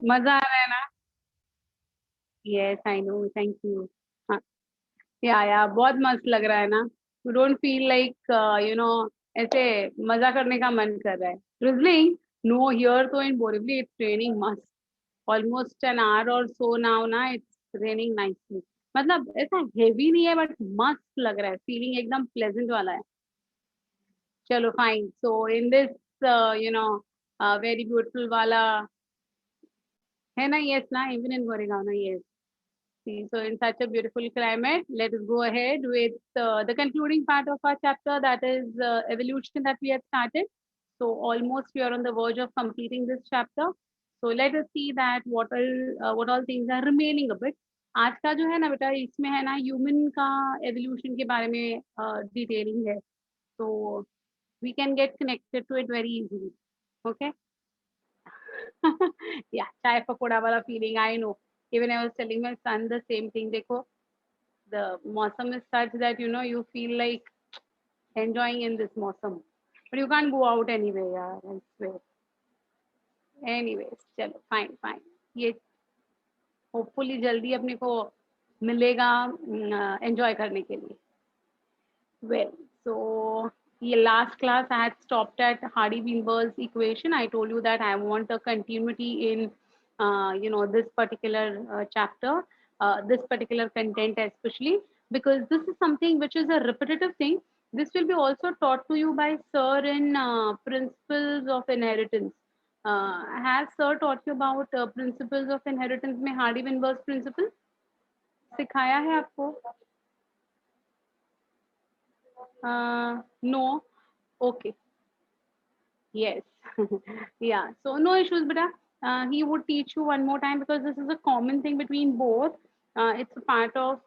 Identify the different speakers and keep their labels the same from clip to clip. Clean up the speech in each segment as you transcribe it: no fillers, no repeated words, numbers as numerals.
Speaker 1: मजा आ रहा है ना? Yes I know, thank you. हाँ, या बहुत मस्त लग रहा है ना? यू डोंट फील लाइक ऐसे मजा करने का मन कर रहा है? drizzling? नो, हियर तो इन बोरिवली इट्स रेनिंग मस्त, ऑलमोस्ट एन आवर और सो नाउ ना, इट्स रेनिंग नाइसली। मतलब ऐसा हेवी नहीं है बट मस्त लग रहा है, फीलिंग एकदम प्लेजेंट वाला है। चलो fine, so in this you know very beautiful वाला है ना, यस ना, इवन इन गोरेगांव ना, yes. So in such a beautiful climate, let us go ahead with the concluding part of our chapter, that is evolution that we have started. So almost we are on the verge of completing this chapter. So let us see that what all things are remaining a bit. आज का जो है ना बेटा, इसमें है ना human का एवोल्यूशन के बारे में डिटेलिंग है, तो we can get connected to it very easily. Okay. Yeah, chai pakoda wala feeling, I know. Even I was telling my son the same thing. देखो, the मौसम is such that you feel like enjoying in this मौसम, but you can't go out anyway यार, I swear. Anyways, चलो fine fine, ये hopefully जल्दी अपने को मिलेगा enjoy करने के लिए. Well, so yeah, last class I had stopped at Hardy-Weinberg's equation. I told you that I want a continuity in, this particular chapter, this particular content especially, because this is something which is a repetitive thing. This will be also taught to you by Sir in Principles of Inheritance. Has Sir taught you about Principles of Inheritance में Hardy-Weinberg's principle सिखाया है आपको? No. Okay. Yes. Yeah. So no issues, beta. He would teach you one more time because this is a common thing between both. It's a part of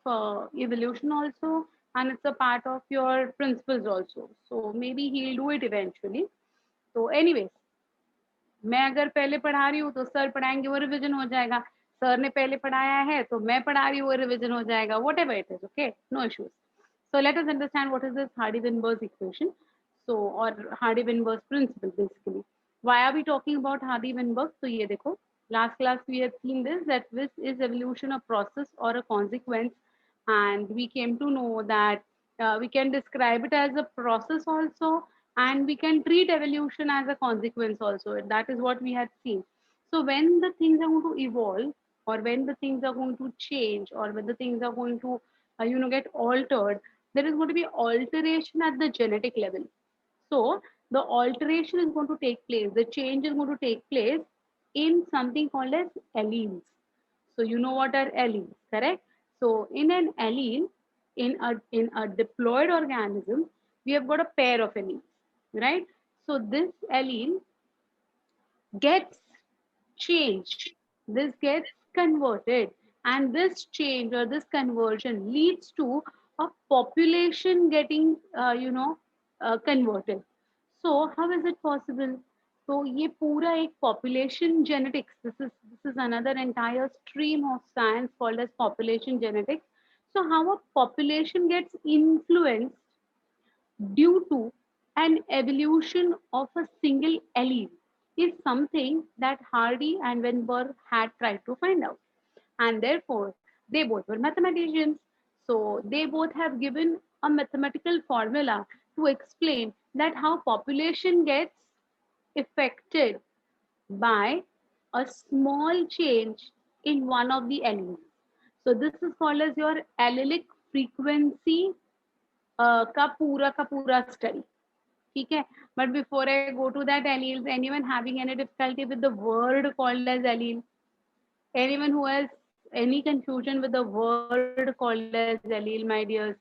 Speaker 1: evolution also, and it's a part of your principles also. So maybe he'll do it eventually. So, anyways, मैं अगर पहले पढ़ा रही हूँ तो sir पढ़ाएंगे, वो revision हो जाएगा। सर ने पहले पढ़ाया है तो मैं पढ़ा रही हूँ, वो रिवीजन हो जाएगा। Whatever it is, okay, no issues. So let us understand what is this Hardy-Weinberg's equation. So, or Hardy-Weinberg's principle basically. Why are we talking about Hardy-Weinberg? So ये देखो, last class we had seen this, that this is evolution a process or a consequence, and we came to know that we can describe it as a process also, and we can treat evolution as a consequence also. That is what we had seen. So when the things are going to evolve, or when the things are going to change, or when the things are going to get altered, there is going to be alteration at the genetic level. So the alteration is going to take place, the change is going to take place in something called as alleles. So you know what are alleles, correct? So in an allele, in a diploid organism, we have got a pair of alleles, right? So this allele gets changed, this gets converted, and this change or this conversion leads to a population getting converted. So how is it possible? So ये पूरा एक population genetics, this is another entire stream of science called as population genetics. So how a population gets influenced due to an evolution of a single allele is something that Hardy and Weinberg had tried to find out. And therefore, they both were mathematicians. So they both have given a mathematical formula to explain that how population gets affected by a small change in one of the alleles. So this is called as your allelic frequency का पूरा study. ठीक है, but before I go to that alleles, anyone having any difficulty with the word called as allele? Anyone who has any confusion with the word called as allele, my dears?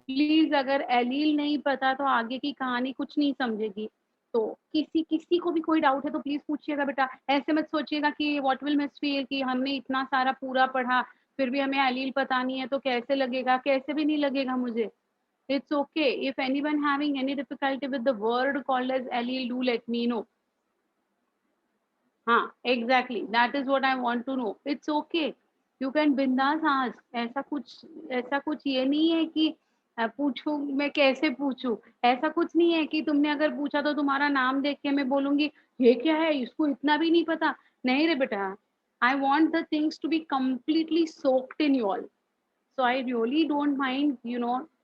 Speaker 1: Please अगर allele नहीं पता तो आगे की कहानी कुछ नहीं समझेगी. तो किसी को भी कोई डाउट है तो प्लीज पूछिएगा बेटा. ऐसे मत सोचिएगा कि व्हाट विल मिस फील कि हमने इतना सारा पूरा पढ़ा फिर भी हमें एलील पता नहीं है तो कैसे लगेगा, कैसे भी नहीं लगेगा मुझे. It's okay. If anyone having any difficulty with the word called as allele, do let me know. हाँ, exactly. That is what I want to know. It's okay. You can बिंदास ask. ऐसा कुछ ये नहीं है कि पूछूं मैं कैसे पूछूं. ऐसा कुछ नहीं है कि तुमने अगर पूछा तो तुम्हारा नाम देख के मैं बोलूंगी ये क्या है, इसको इतना भी नहीं पता. नहीं रे बेटा, I want the things to be completely soaked in you all. So I really don't mind,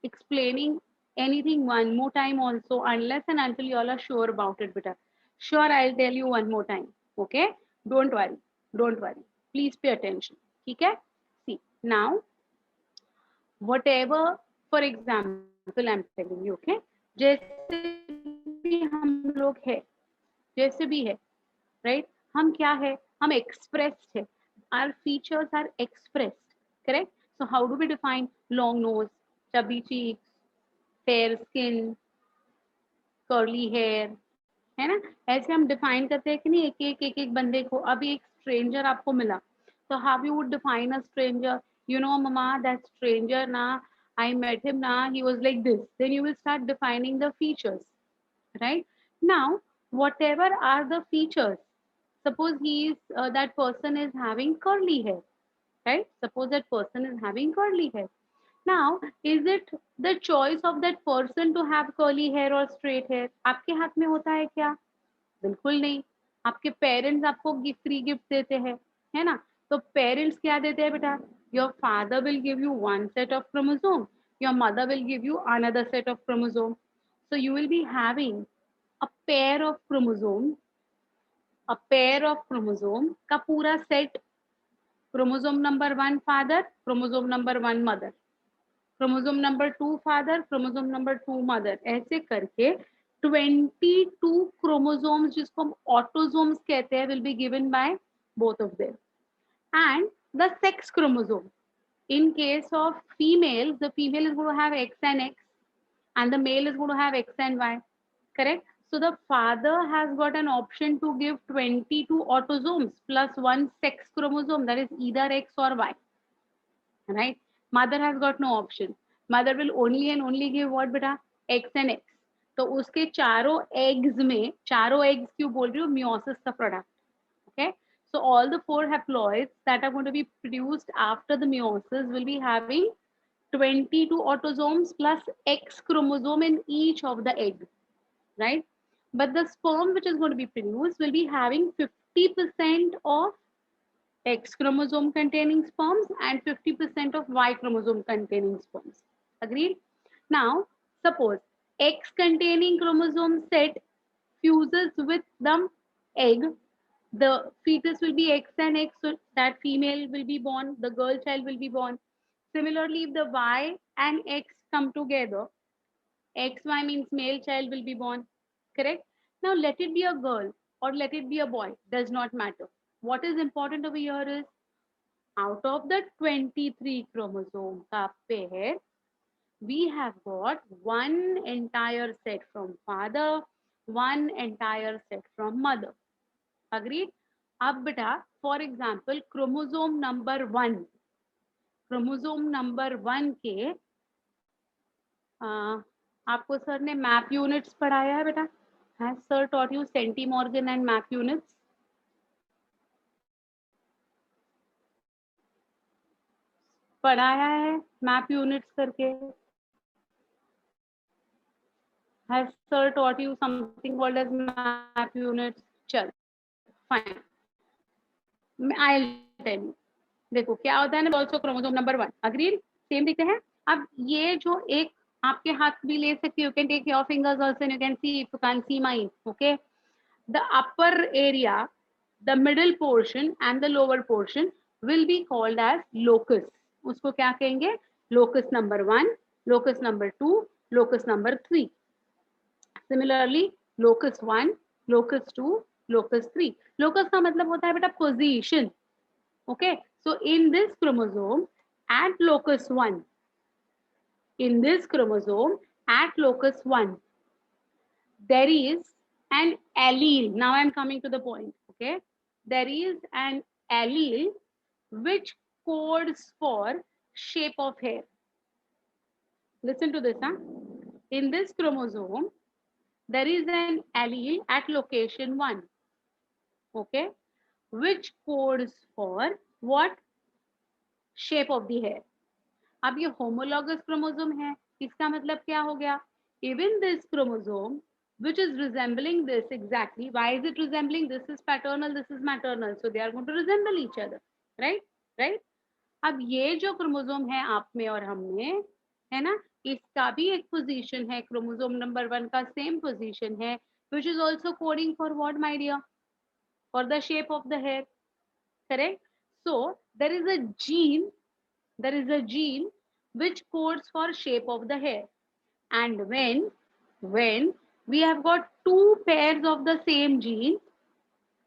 Speaker 1: explaining anything one more time also, unless and until you all are sure about it, beta. Sure, I'll tell you one more time. Okay? Don't worry. Don't worry. Please pay attention. Okay? See, now, whatever, for example, I'm telling you, okay? जैसे भी हम लोग है, जैसे भी है, right? हम क्या है? हम expressed है. Our features are expressed. Correct? So how do we define long nose, chubby cheeks, fair skin, curly hair? है ना? ऐसे हम define करते हैं कि नहीं, एक बंदे को. अभी एक stranger आपको मिला, so how you would define a stranger? Mama, that stranger na, I met him na, he was like this. Then you will start defining the features, right? Now, whatever are the features, suppose that person is having curly hair, right? Suppose that person is having curly hair. Now, is it the choice of that person to have curly hair or straight hair? आपके हाथ में होता है क्या? बिल्कुल नहीं. आपके parents आपको फ्री गिफ्ट देते हैं, है ना? तो पेरेंट्स क्या देते हैं बेटा? Your father will give you one set of chromosome, your mother will give you another set of chromosome. So you will be having a pair of chromosome, का पूरा set. Chromosome number 1 father, chromosome number 1 mother, chromosome number 2 father, chromosome number 2 mother, ऐसे करके 22 chromosomes, जिसको हम autosomes कहते हैं, will be given by both of them. And the sex chromosome, in case of female, the female is going to have X and X, and the male is going to have X and Y. Correct? So the father has got an option to give 22 autosomes plus one sex chromosome, that is either X or Y. Right? Mother has got no option. Mother will only and only give what beta? X and X. तो उसके चारों eggs में, चारों eggs क्यों बोल रही हूँ? Meiosis का product. Okay? So all the 4 haploids that are going to be produced after the meiosis will be having 22 autosomes plus X chromosome in each of the egg, right? But the sperm which is going to be produced will be having 50% of X chromosome containing sperms and 50% of Y chromosome containing sperms. Agreed? Now, suppose X containing chromosome set fuses with the egg, the fetus will be X and X, so that female will be born, the girl child will be born. Similarly, if the Y and X come together, XY means male child will be born. Correct? Now, let it be a girl or let it be a boy, does not matter. What is important over here is, out of the 23 chromosome ka pair, we have got one entire set from father, one entire set from mother. Agreed? अब बेटा, for example, chromosome number 1 के आपको sir ने map units पढ़ाया है बेटा? Has sir taught you centimorgan and map units? पढ़ाया है मैप यूनिट्स करके? Has sir taught you something called as map units? चल, fine. I'll tell you. देखो क्या होता है ना, also chromosome number 1. Agreed? Same दिखते हैं. अब ये जो एक आपके हाथ भी ले सकती हो, you can take your fingers also, you can see, if you can see mine. Okay, the upper area, the middle portion and the lower portion will be called as locus. उसको क्या कहेंगे? Locus number 1, locus number 2, locus number 3. Similarly locus 1, locus 2, locus 3. Locus का मतलब होता है बेटा position. Okay, so in this chromosome at locus 1, there is an allele. Now I'm coming to the point. Okay, there is an allele which codes for shape of hair. Listen to this, huh? In this chromosome, there is an allele at location 1. Okay, which codes for what? Shape of the hair. अब ये homologous chromosome है, इसका मतलब क्या हो गया? Even this chromosome which is resembling this exactly. Why is it resembling? This is paternal, this is maternal. So they are going to resemble each other. Right? Right? अब ये जो क्रोमोसोम है आप में और हम में, है ना, इसका भी एक पोजीशन है, क्रोमोसोम नंबर 1 का सेम पोजीशन है, which is also coding for what, my dear? For the shape of the hair. Correct? So there is a gene, there is a gene which codes for shape of the hair. And when we have got two pairs of the same gene,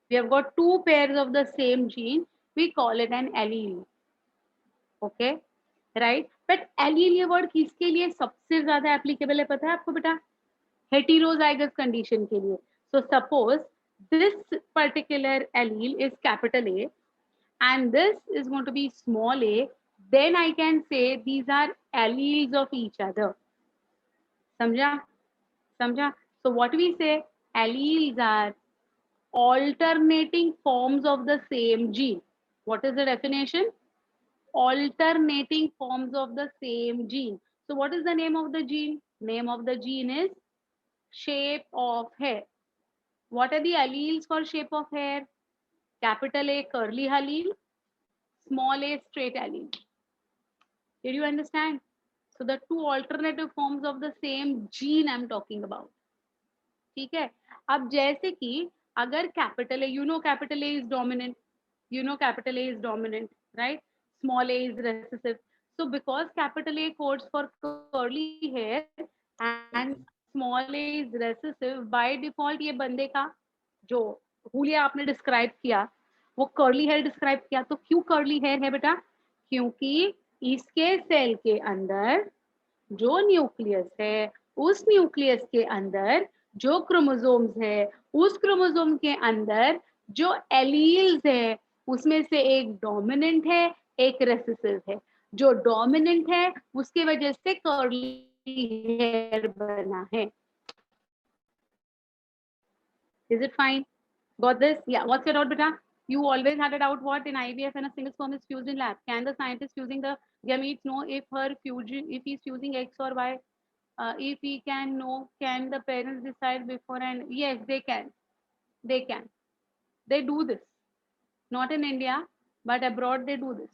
Speaker 1: we have got two pairs of the same gene, we call it an allele. Okay right, but allele ये word किसके लिए सबसे ज्यादा applicable है पता है आपको बेटा? हेटेरोजाइगस कंडीशन के लिए. So suppose this particular allele is capital A and this is going to be small a, then I can say these are alleles of each other. समझा? समझा? So what we say, alleles are alternating forms of the same gene. What is the definition? Alternating forms of the same gene. So what is the name of the gene? Name of the gene is shape of hair. What are the alleles for shape of hair? Capital A curly allele, small a straight allele. Did you understand? So the two alternative forms of the same gene I'm talking about. ठीक है. अब जैसे कि अगर capital A, you know capital A is dominant, you know capital A is dominant, right? Small a is recessive. So because capital A codes for curly hair and small a is recessive, by default ये बंदे का जो हुलिया आपने describe किया वो curly hair describe किया. तो क्यों कर्ली हेयर है बेटा? क्योंकि इसके सेल के अंदर जो न्यूक्लियस है, उस न्यूक्लियस के अंदर जो क्रोमोसोम्स है, उस क्रोमोसोम के अंदर जो एलील्स है, उसमें से एक डोमिनेंट है, एक रेसेसिव है. जो डोमिनेंट है उसके वजह से कर्ली हेयर बना है. Is it fine? Got this? Yeah. What's your doubt, beta? You always had a doubt what in IVF and a single sperm is fused in lab. Can the scientist using the gametes know if her fusion, if he's fusing X or Y? If he can know, can the parents decide before? And yes, they can. They can. They do this. Not in India, but abroad they do this.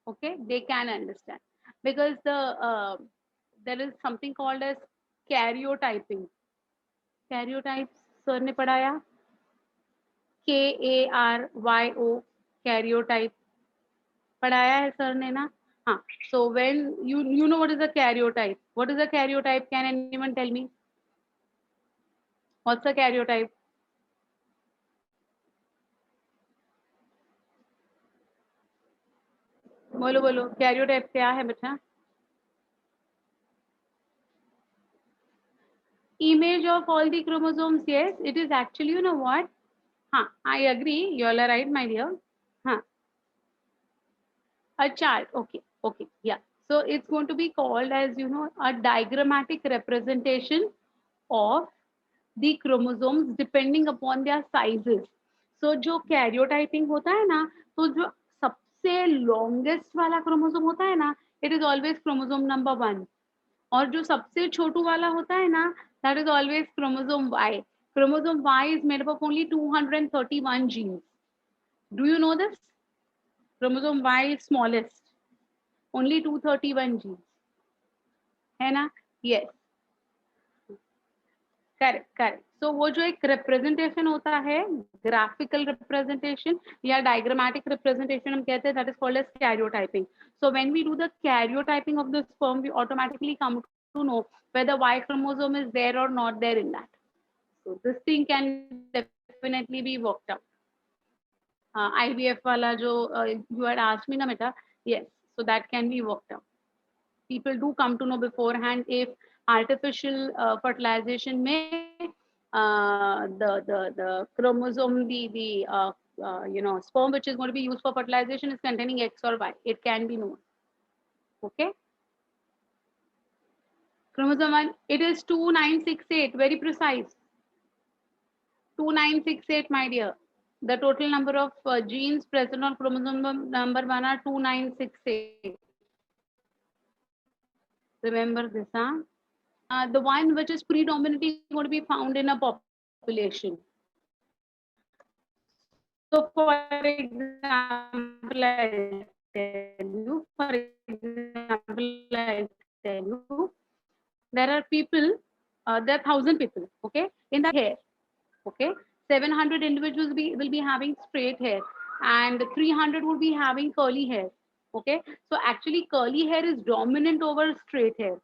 Speaker 1: Okay, they can understand because there is something called as karyotyping. Karyotypes sir ने पढ़ाया. KARYO karyotype पढ़ाया है sir ने ना. हाँ. So when you know what is a karyotype? What is a karyotype? Can anyone tell me? What's a karyotype? बोलो बोलो karyotype क्या है बेटा? Image of all the chromosomes. Yes, it is actually, you know what? हाँ, I agree. You all are right, my dear. हाँ, a chart. Okay, okay, yeah. So it's going to be called as, you know, a diagrammatic representation of the chromosomes depending upon their sizes. So जो karyotyping होता है ना, तो जो सबसे longest वाला chromosome होता है ना, it is always chromosome number 1. और जो सबसे छोटू वाला होता है ना, that is always chromosome Y. Chromosome Y is made up of only 231 genes. Do you know this? Chromosome Y is smallest, only 231 genes. है ना? Yes. Correct correct. सो वो जो एक रिप्रेजेंटेशन होता है, ग्राफिकल रिप्रेजेंटेशन या डायग्रामेटिक रिप्रेजेंटेशन हम कहते हैं, that is called as karyotyping. So when we do the karyotyping of the sperm, we automatically come to know whether Y chromosome is there or not there in that. So this thing can definitely be worked out. IVF wala jo you had asked me na beta, yes, so that can be worked out. People do come to know beforehand if artificial fertilization may the chromosome, you know, sperm which is going to be used for fertilization is containing X or Y. It can be known. Okay. Chromosome 1, it is 2968, very precise. 2968, my dear. The total number of genes present on chromosome number 1 are 2968. Remember this, huh? the one which is predominantly going to be found in a population. So for example, I'll tell you, there are people, there are 1,000 people, okay, in that hair, okay, 700 individuals will be having straight hair, and 300 would be having curly hair, okay. So actually curly hair is dominant over straight hair.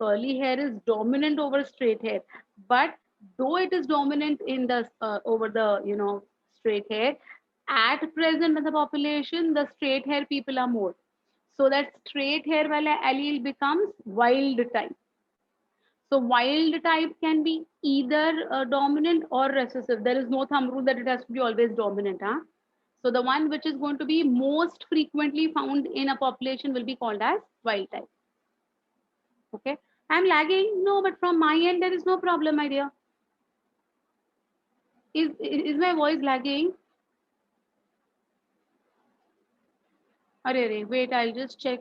Speaker 1: Curly hair is dominant over straight hair, but though it is dominant in the over the straight hair, at present in the population the straight hair people are more, so that straight hair wala allele becomes wild type. So wild type can be either dominant or recessive. There is no thumb rule that it has to be always dominant, huh? So the one which is going to be most frequently found in a population will be called as wild type. Okay, I'm lagging. No, but from my end there is no problem, my dear. Is my voice lagging? Arey, wait, I'll just check.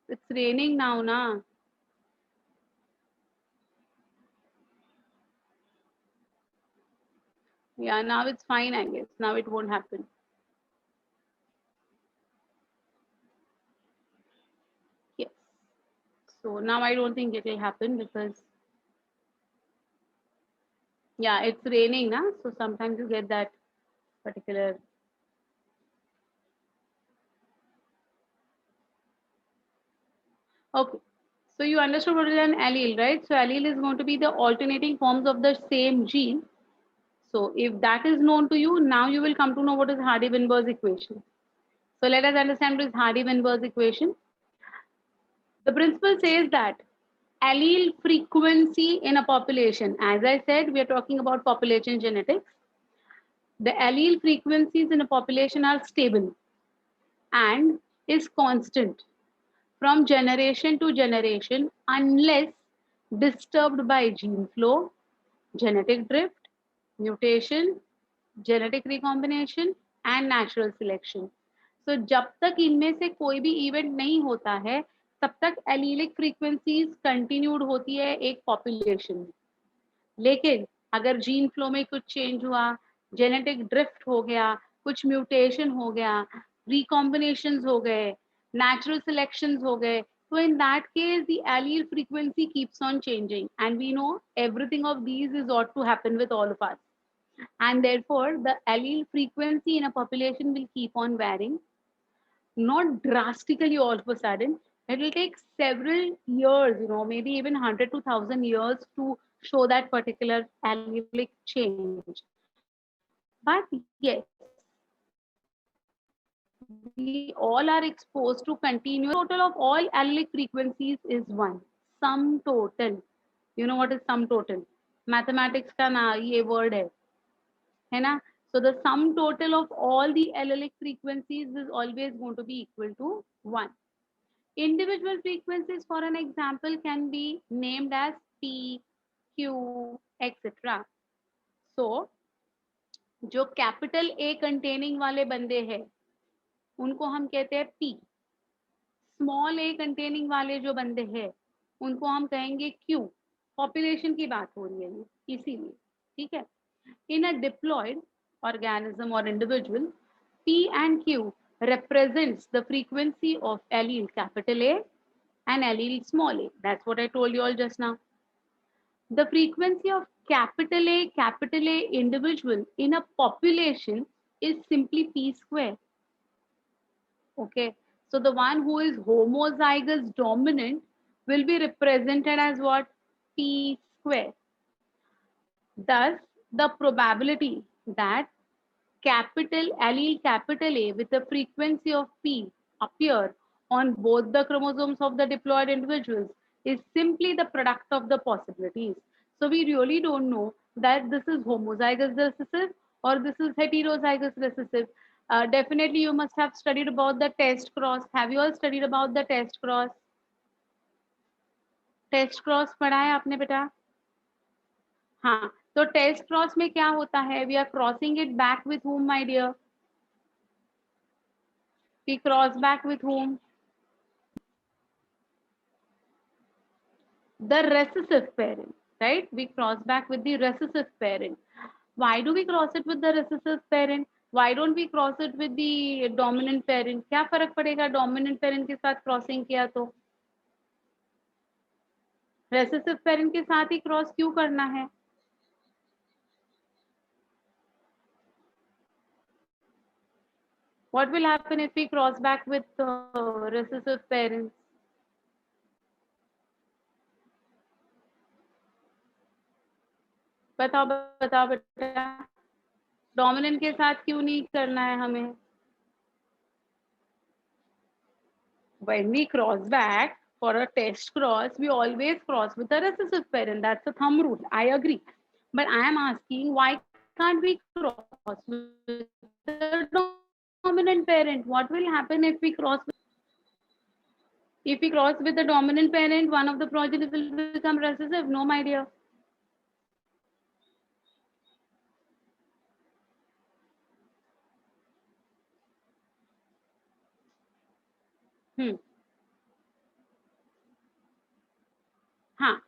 Speaker 1: It's raining now, na. Yeah, now it's fine, I guess. Now it won't happen. Yes. So now I don't think it will happen because yeah, it's raining, na. So sometimes you get that particular. Okay. So you understood what is an allele, right? So allele is going to be the alternating forms of the same gene. So if that is known to you, now you will come to know what is Hardy-Weinberg's equation. So let us understand what is Hardy-Weinberg's equation. The principle says that allele frequency in a population, as I said, we are talking about population genetics. The allele frequencies in a population are stable and is constant from generation to generation unless disturbed by gene flow, genetic drift, mutation, genetic recombination and natural selection. So जब तक इनमें से कोई भी event नहीं होता है तब तक एलीलिक फ्रीक्वेंसीज कंटिन्यूड होती है एक पॉपुलेशन में. लेकिन अगर जीन फ्लो में कुछ चेंज हुआ, जेनेटिक ड्रिफ्ट हो गया, कुछ म्यूटेशन हो गया, रिकॉम्बिनेशंस हो गए, नेचुरल सिलेक्शंस हो गए, so in that case the allele frequency keeps on changing and we know everything of these is ought to happen with all of us, and therefore the allele frequency in a population will keep on varying, not drastically all of a sudden. It will take several years, maybe even 100 to 1,000 years to show that particular allelic change. But yes, we all are exposed to continuous. Total of all allelic frequencies is one. Sum total. You know what is sum total? Mathematics का ना ये word है ना? So the sum total of all the allelic frequencies is always going to be equal to 1. Individual frequencies, for an example, can be named as P, Q, etc. So, जो capital A containing वाले बंदे हैं उनको हम कहते हैं P. Small ए containing वाले जो बंदे हैं उनको हम कहेंगे Q. पॉपुलेशन की बात हो रही है इसीलिए, ठीक है. In a diploid organism or individual, P and Q represents the frequency of allele capital A and allele small a. That's what I told you all just now. The frequency of capital A individual in a population is simply P square. Okay. So the one who is homozygous dominant will be represented as what? P square. Thus, the probability that capital A with a frequency of P appear on both the chromosomes of the diploid individuals is simply the product of the possibilities. So we really don't know that this is homozygous recessive or this is heterozygous recessive. Definitely you must have studied about the test cross. Have you all studied about the test cross? Test cross पढ़ा है आपने बेटा? हाँ, तो test cross में क्या होता है? We are crossing it back with whom, my dear? We cross back with whom? the recessive parent, right? We cross back with the recessive parent. Why do we cross it with the recessive parent? Why don't we cross it with the dominant parent? क्या फर्क पड़ेगा dominant parent के साथ crossing किया तो? Recessive parent के साथ ही cross क्यों करना है? What will happen if we cross back with recessive parents? बताओ बताओ बेटा, डोमिनेंट के साथ क्यों नहीं करना है हमें? When we cross back for a test cross, we always cross with a recessive parent. That's a thumb rule. I agree. But I am asking, why can't we cross with the dominant parent? What will happen if we cross with, if we cross with the dominant parent, one of the progeny will become recessive? No, my dear. Hmm. हाँ.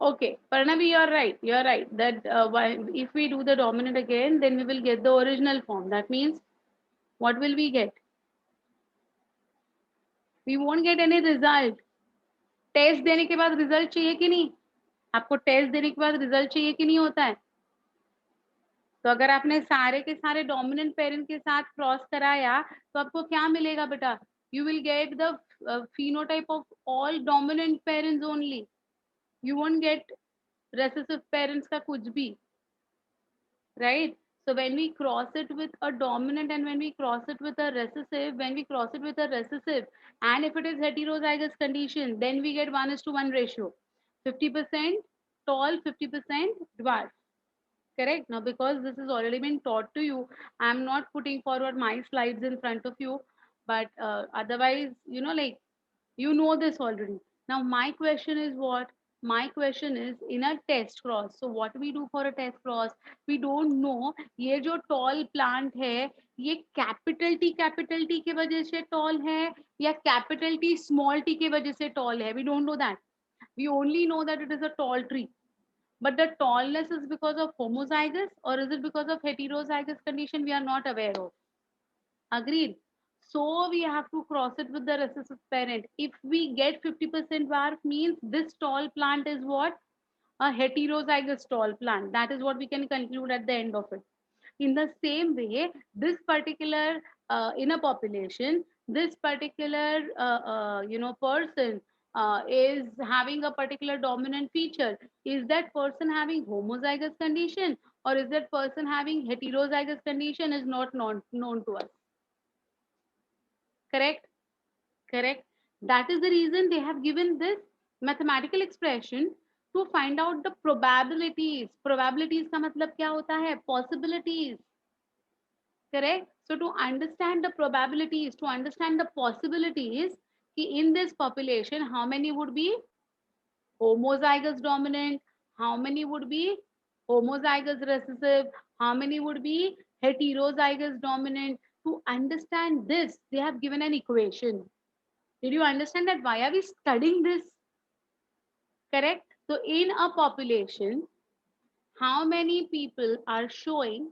Speaker 1: Okay, Parnavi, you're right. You're right. That if we do the dominant again, then we will get the original form. That means what will we get? We won't get any result. Test देने के बाद result चाहिए कि नहीं? आपको test देने के बाद रिजल्ट चाहिए कि नहीं होता है? तो अगर आपने सारे के सारे डोमिनेंट पेरेंट के साथ क्रॉस कराया तो आपको क्या मिलेगा बेटा? You will get the phenotype of all dominant parents only. You won't get recessive parents का कुछ भी, right? So when we cross it with a dominant and when we cross it with a recessive, when we cross it with a recessive, and if it is heterozygous condition, then we get 1:1 ratio. 50% tall, 50% dwarf. Correct? Now, because this has already been taught to you, I'm not putting forward my slides in front of you, but otherwise, like you know this already. Now, my question is what? My question is in a test cross. So, what we do for a test cross? We don't know ये जो tall plant है, ये capital T के वजह से tall है या capital T small t के वजह से tall है. We don't know that. We only know that it is a tall tree. But the tallness is because of homozygous or is it because of heterozygous condition? We are not aware of. Agreed. So we have to cross it with the recessive parent. If we get 50% dwarf means this tall plant is what? A heterozygous tall plant. That is what we can conclude at the end of it. In the same way, this particular in a population, this particular person is having a particular dominant feature. Is that person having homozygous condition or is that person having heterozygous condition is not known to us. Correct? Correct. That is the reason they have given this mathematical expression to find out the probabilities. Probabilities का मतलब क्या होता है? Possibilities. Correct? So to understand the probabilities, to understand the possibilities, in this population, how many would be homozygous dominant, how many would be homozygous recessive, how many would be heterozygous dominant. To understand this, they have given an equation. Did you understand that? Why are we studying this? Correct? So in a population, how many people are showing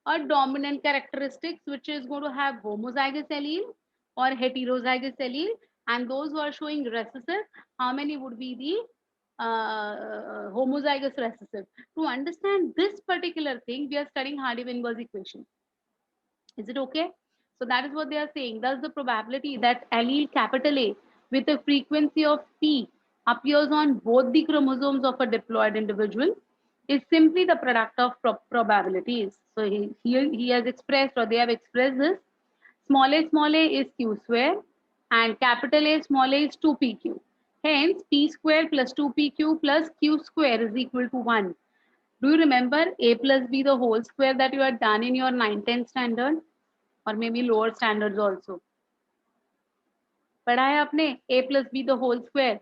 Speaker 1: a dominant characteristics which is going to have homozygous allele or heterozygous allele, and those who are showing recessive, how many would be the homozygous recessive? To understand this particular thing, we are studying Hardy-Weinberg's equation. Is it okay? So that is what they are saying. Thus, the probability that allele capital A with a frequency of P appears on both the chromosomes of a diploid individual is simply the product of probabilities. So he has expressed or they have expressed this. Small a is q square and capital A small a is 2pq. Hence, p square plus 2pq plus q square is equal to 1. Do you remember a plus b the whole square that you had done in your 9th-10th standard or maybe lower standards also? पढ़ा है आपने a plus b the whole square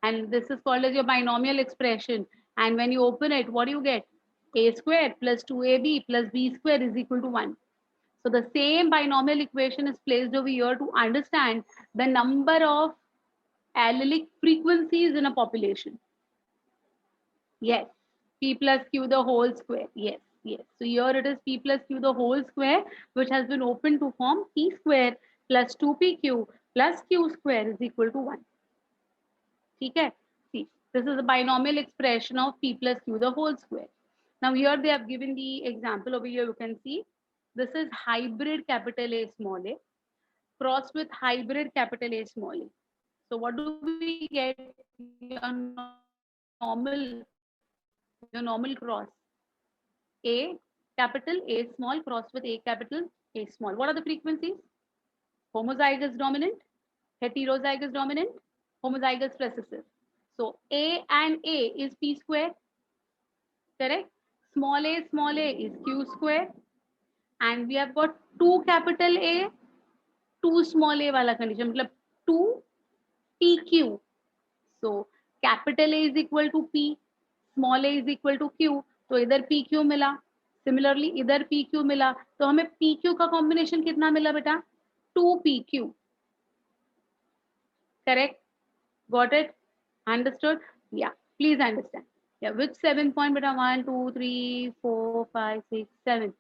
Speaker 1: and this is called as your binomial expression, and when you open it, what do you get? A square plus 2ab plus b square is equal to 1. So the same binomial equation is placed over here to understand the number of allelic frequencies in a population? Yes, p plus q the whole square. Yes, yes. So here it is p plus q the whole square, which has been opened to form p square plus 2pq plus q square is equal to 1. Okay? See, this is a binomial expression of p plus q the whole square. Now here they have given the example over here. You can see this is hybrid capital A small a crossed with hybrid capital A small a. So what do we get? Your normal cross A capital A small crossed with A capital A small. What are the frequencies? Homozygous dominant, heterozygous dominant, homozygous recessive. So A and A is P square, correct? Small a is Q square. And we have got 2 capital A, 2 small a वाला condition, मतलब 2 PQ. So capital A is equal to P, small a is equal to Q. तो इधर PQ मिला, similarly इधर PQ मिला, तो हमें PQ का कॉम्बिनेशन कितना मिला बेटा? 2PQ. Correct? Got it? Understood? Yeah. Please understand. Yeah. Which 7 point beta? 1, 2, 3, 4, 5, 6, 7.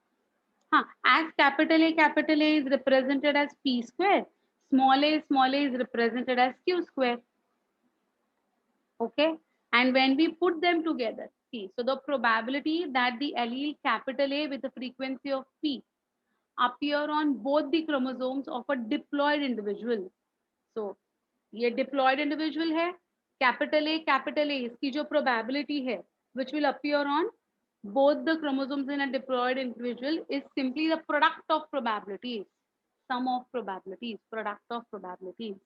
Speaker 1: Huh. As capital A is represented as P square, small a is represented as Q square. Okay. And when we put them together, see, so the probability that the allele capital A with a frequency of P appear on both the chromosomes of a diploid individual. So ये diploid individual है, capital A इसकी जो probability है which will appear on both the chromosomes in a diploid individual is simply the product of probabilities, sum of probabilities, product of probabilities,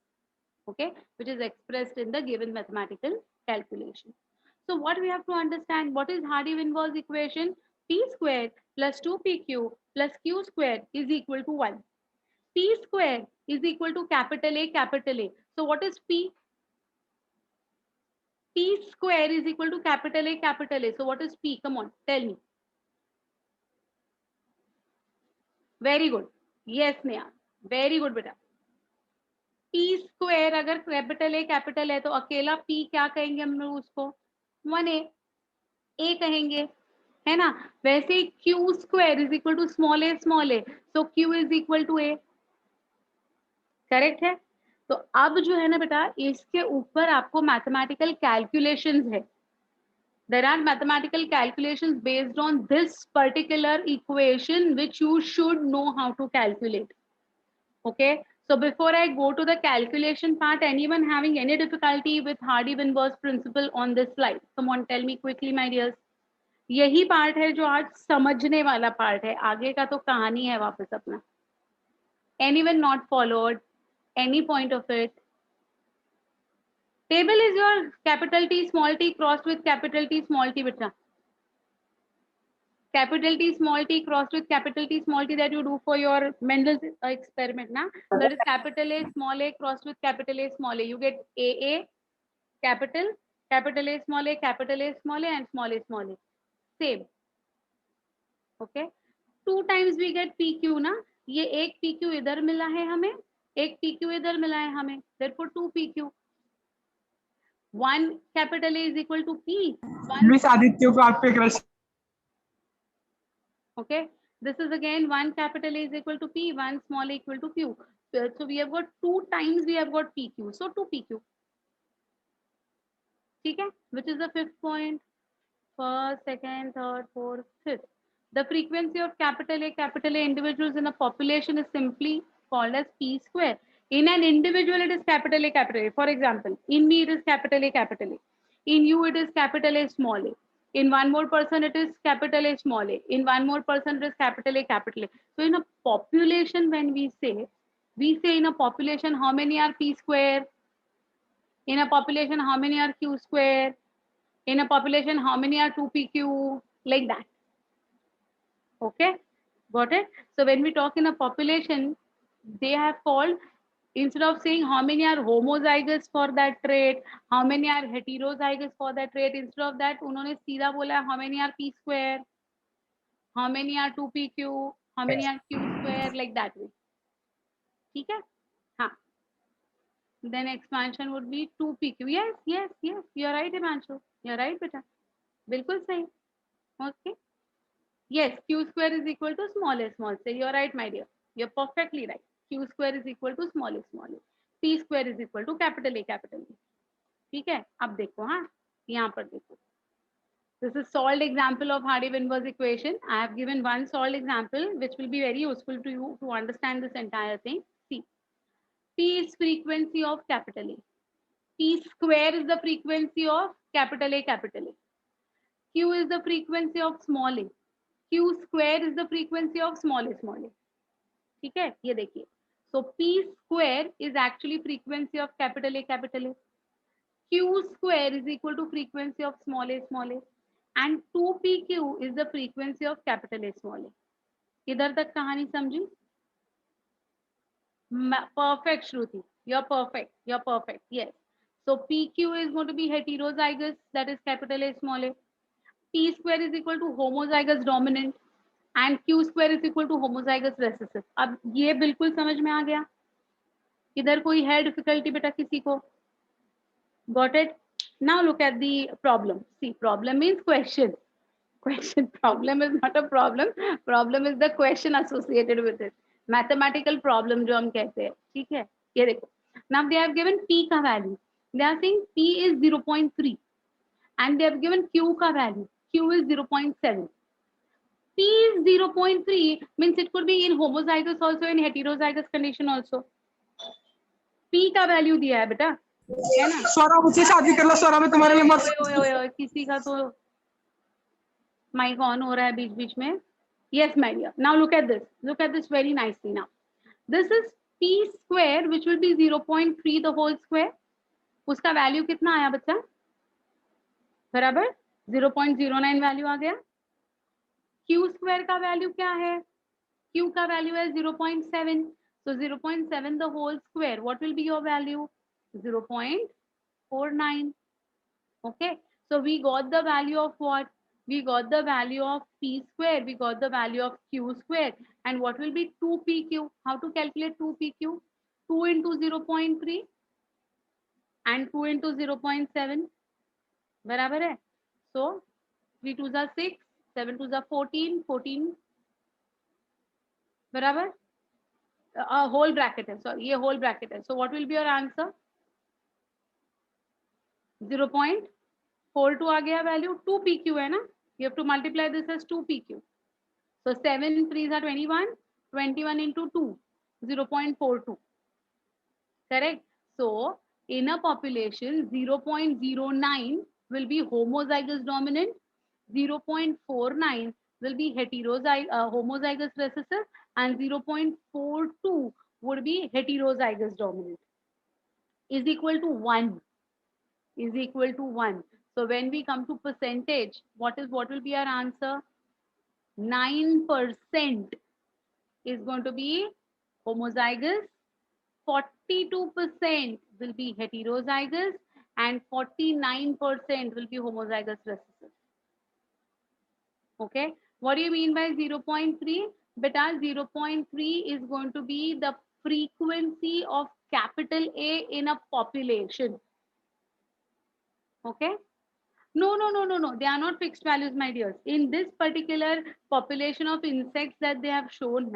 Speaker 1: okay, which is expressed in the given mathematical calculation. So what we have to understand, what is Hardy-Weinberg's equation? P square plus 2pq plus q square is equal to 1. P square is equal to capital A, capital A. So what is P? P square is equal to capital A, capital A. So what is P? Come on, tell me. Very good. Yes, Neha. Very good, बेटा. P square अगर capital A, capital है तो अकेला P क्या कहेंगे हम लोग उसको? 1A. A कहेंगे, है ना? वैसे ही Q square is equal to small a, small a. So Q is equal to A. Correct है? तो अब जो है ना बेटा, इसके ऊपर आपको मैथमेटिकल कैलकुलेशंस है. There are mathematical calculations based on this particular equation which you should know how to calculate. Okay, so before I go to the calculation part, anyone having any difficulty with Hardy-Weinberg's principle on this slide? Come on, tell me quickly, my dears. यही part है जो आज समझने वाला part है, आगे का तो कहानी है वापस अपना. Anyone not followed any point of it? Table is your capital T small t crossed with capital T small t beta. Capital T small t crossed with capital T small t that you do for your Mendel's experiment. Na? That is capital A small a crossed with capital A small a. You get AA capital, capital A small a, capital A small a and small a small a. Same. Okay. 2 times we get PQ ना. ये एक PQ इधर मिला है हमें, एक PQ इधर मिला है हमें. Therefore 2 PQ. 1 capital A is equal to P.
Speaker 2: Miss Aditya को आप पे crush.
Speaker 1: Okay, this is again 1 capital A is equal to P, 1 small a equal to Q. So we have got 2 times we have got PQ. So 2 PQ. Okay, which is the 5th point. First, second, third, fourth, fifth. The frequency of capital A individuals in a population is simply called as P square. In an individual, it is capital A, capital A. For example, in me, it is capital A, capital A. In you, it is capital A, small a. In one more person, it is capital A, small a. In one more person, it is capital A, capital A. So in a population, when we say in a population, how many are P square? In a population, how many are Q square? In a population, how many are 2PQ? Like that. Okay, got it? So when we talk in a population, they have called, instead of saying how many are homozygous for that trait, how many are heterozygous for that trait, instead of that, उन्होंने सीधा बोला how many are P square, how many are 2PQ, how many are Q square, like that way. ठीक है? हाँ. then expansion would be 2pq. Yes, yes, yes, you're right, Himanshu, you're right beta, bilkul sahi. Okay, yes, q square is equal to small a small c. You're right, my dear, you're perfectly right. q square is equal to small a, p square is equal to capital A, capital A. ठीक है, अब देखो, हाँ यहाँ पर देखो, this is solved example of Hardy-Weinberg equation. I have given one solved example which will be very useful to you to understand this entire thing. See, P is frequency of capital A. P square is the frequency of capital A, capital A. Q is the frequency of small a. Q square is the frequency of small a, small a. ठीक है, ये देखिए. So P square is actually frequency of capital A, capital A. Q square is equal to frequency of small a, small a. And 2pq is the frequency of capital A, small a. इधर तक कहानी समझी? Perfect, Shruti. You're perfect. You're perfect. Yes. So PQ is going to be heterozygous, that is capital A, small a. P square is equal to homozygous dominant and Q square is equal to homozygous recessive. अब ये बिल्कुल समझ में आ गया? इधर कोई है difficulty बेटा किसी को? Got it? Now look at the problem. See, problem means question. Question. Problem is not a problem. Problem is the question associated with it. Mathematical problem जो हम कहते हैं. ठीक है? ये देखो. Now they have given P का value. They are saying P is 0.3 and they have given Q का value. Q is 0.7. P is 0.3 means it could be in homozygous also, in heterozygous condition also. P का value दिया है बेटा, है ना?
Speaker 2: स्वरा मुझसे शादी कर लो, स्वरा में तुम्हारे लिए मत.
Speaker 1: ओए किसी का तो माइक ऑन हो रहा है बीच बीच में. Yes, my dear. Now look at this. Look at this very nicely now. This is P square which will be 0.3 the whole square. उसका वैल्यू कितना आया बच्चा? बराबर 0.09 वैल्यू आ गया. Q square का वैल्यू क्या है? Q का वैल्यू है 0.7. So 0.7 the whole square. What will be your value? 0.49. Okay. So we got the value of what? We got the value of P square. We got the value of Q square. And what will be 2pq? How to calculate 2pq? 2 into 0.3 and 2 into 0.7. बराबर है. So 3 2s are 6, 7 2s are 14, 14. बराबर. A whole bracket है. Sorry, ये whole bracket है. So what will be your answer? 0.42 आ गया value. 2pq है ना. You have to multiply this as 2pq. So 7 3s are 21. 21 into 2, 0.42. Correct. So in a population, 0.09 will be homozygous dominant, 0.49 will be homozygous recessive, and 0.42 would be heterozygous dominant. Is equal to 1. Is equal to 1. So when we come to percentage, what will be our answer? 9% is going to be homozygous, 42% will be heterozygous, and 49% will be homozygous recessive. Okay, what do you mean by 0.3? Beta, 0.3 is going to be the frequency of capital A in a population. Okay. No. They are not fixed values, my dears. In this particular population of insects that they have shown,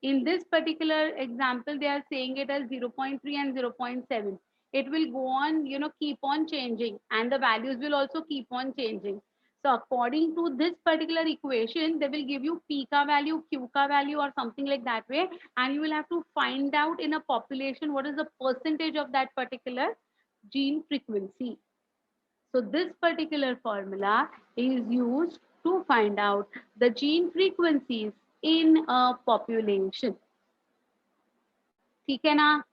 Speaker 1: in this particular example, they are saying it as 0.3 and 0.7. It will go on, keep on changing, and the values will also keep on changing. So according to this particular equation, they will give you P ka value, Q ka value, or something like that way, and you will have to find out in a population what is the percentage of that particular gene frequency. So this particular formula is used to find out the gene frequencies in a population. ठीक है ना?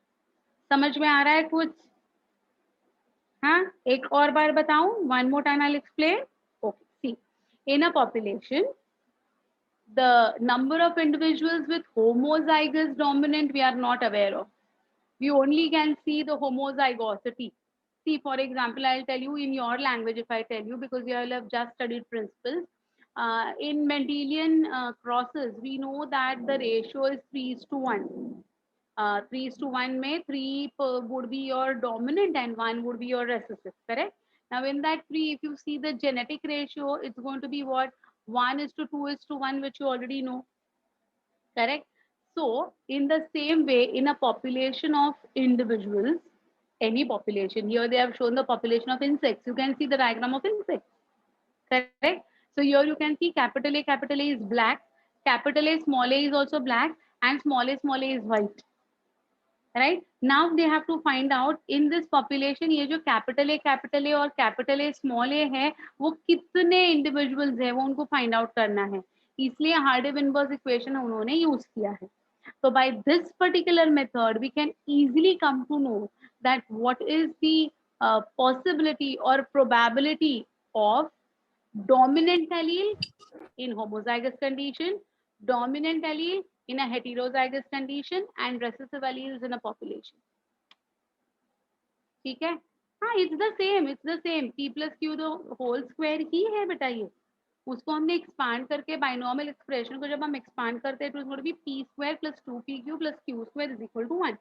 Speaker 1: समझ में आ रहा है कुछ? हाँ, एक और बार बताऊं? One more time I'll explain. Okay, see, in a population, the number of individuals with homozygous dominant we are not aware of. We only can see the homozygosity. See, for example, I'll tell you in your language if I tell you, because you all have just studied principles. In Mendelian crosses, we know that the ratio is 3:1. 3:1 में 3 would be your dominant and 1 would be your recessive, correct? Now in that 3, if you see the genetic ratio, it's going to be what? 1:2:1, which you already know, correct? So in the same way, in a population of individuals, any population, here they have shown the population of insects. You can see the diagram of insects, correct? So here you can see capital A is black, capital A, small a is also black, and small a is white. Right now they have to find out in this population ये जो capital A और capital A small a है वो कितने individuals है वो उनको find out करना है, इसलिए Hardy-Weinberg equation उन्होंने use किया है. So by this particular method we can easily come to know that what is the possibility or probability of dominant allele in homozygous condition, dominant allele in a heterozygous condition, and recessive alleles in a population. ठीक है? हाँ, it's the same. P plus Q the whole square ही है बेटा ये. उसको हमने expand करके binomial expression को जब हम expand करते हैं तो it's going to be P square plus 2PQ plus Q square is equal to 1.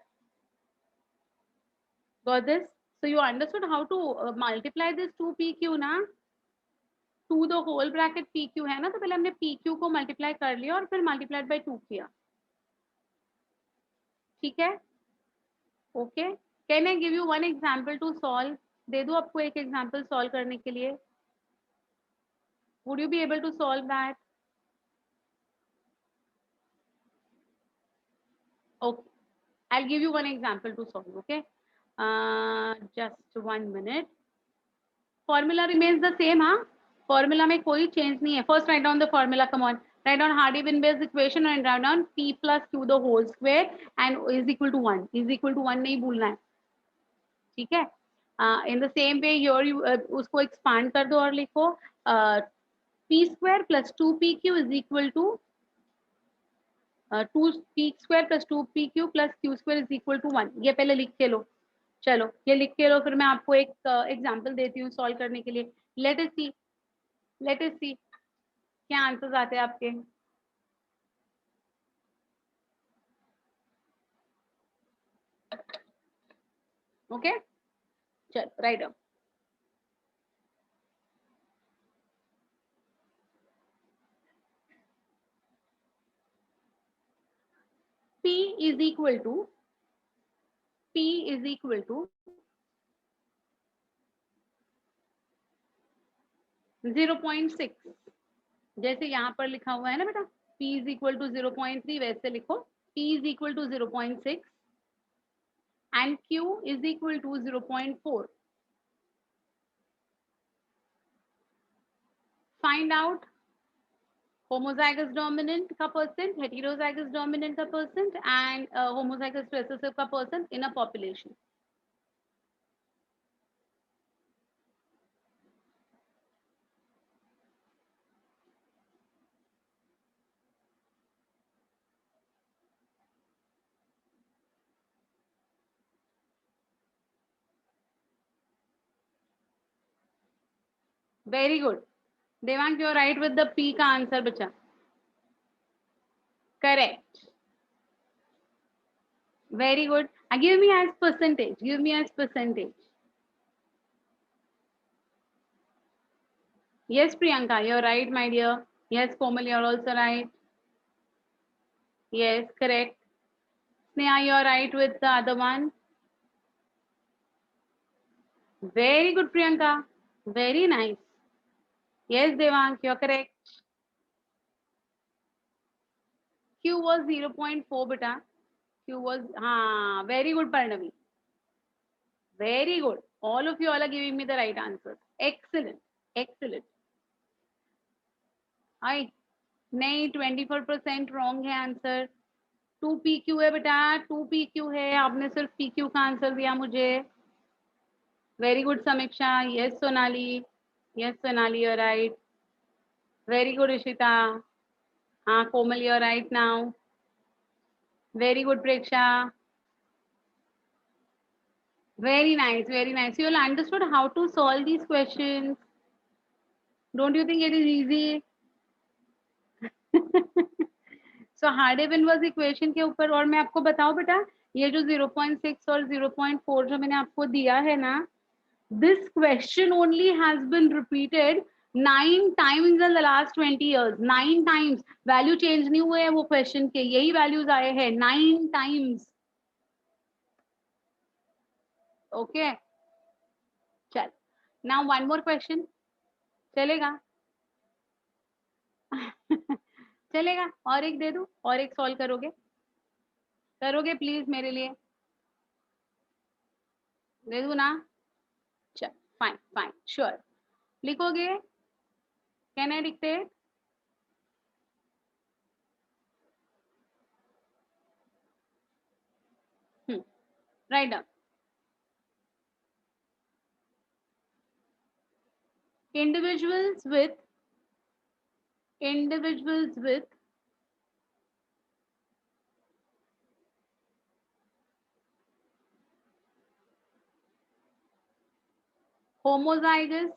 Speaker 1: Got this? So you understood how to multiply this 2PQ ना? 2 the whole bracket PQ है ना, तो पहले हमने PQ को multiply कर लिया और फिर multiplied by 2 किया. ठीक है? Okay. Can I give you one example to solve? दे दो आपको एक example solve करने के लिए. Would you be able to solve that? Okay. I'll give you one example to solve. Okay. Just 1 minute. Formula remains the same, huh? Formula में कोई change नहीं है. First write down the formula. Come on. Write down Hardy-Weinberg equation and write down P plus Q the whole square and is equal to 1. Is equal to 1 नहीं भूलना है. ठीक है? In the same way here you उसको expand कर दो और लिखो P square plus 2PQ is equal to 2P square plus 2PQ plus Q square is equal to 1. ये पहले लिख के लो. चलो ये लिख के लो, फिर मैं आपको एक एग्जांपल देती हूँ सॉल्व करने के लिए. लेट अस सी क्या आंसर्स आते हैं आपके. ओके चलो write down. P is equal to 0.6. जैसे यहाँ पर लिखा हुआ है ना बेटा, P is equal to 0.3, वैसे लिखो P is equal to 0.6 and Q is equal to 0.4. Find out homozygous dominant का percent, heterozygous dominant का percent and homozygous recessive का percent in a population. Very good. Devang, you are right with the P का answer बचा. Correct. Very good. Give me as percentage. Yes, Priyanka, you're right, my dear. Yes, Komal, you're also right. Yes, correct. Sneha, you're right with the other one. Very good, Priyanka. Very nice. Yes, Devang, you're correct. Q was 0.4, beta. Q was, very good, Parnavi. Very good. All of you all are giving me the right answers. Excellent. आई नहीं 24% wrong है answer. 2PQ है बेटा, 2PQ है. आपने सिर्फ PQ का answer दिया मुझे. Very good Samiksha. Yes Sonali, you're right. Very good Ishita. हाँ Komal, you're right now. Very good Preksha. Very nice. You all understood how to solve these questions. Don't you think it is easy? So Hardy-Weinberg equation के ऊपर और मैं आपको बताऊं बेटा, ये जो 0.6 और 0.4 जो मैंने आपको दिया है ना, this question only has been repeated 9 times in the last 20 years. 9 times. Value change नहीं हुए हैं वो क्वेश्चन के, यही वैल्यूज आए हैं 9 टाइम्स. ओके, चल. Now one more question. चलेगा? चलेगा? और एक दे दूं? और एक सॉल्व करोगे? करोगे प्लीज मेरे लिए? दे दूं ना? चल, फाइन फाइन, श्योर. लिखोगे? Can I dictate? Write down. individuals with homozygous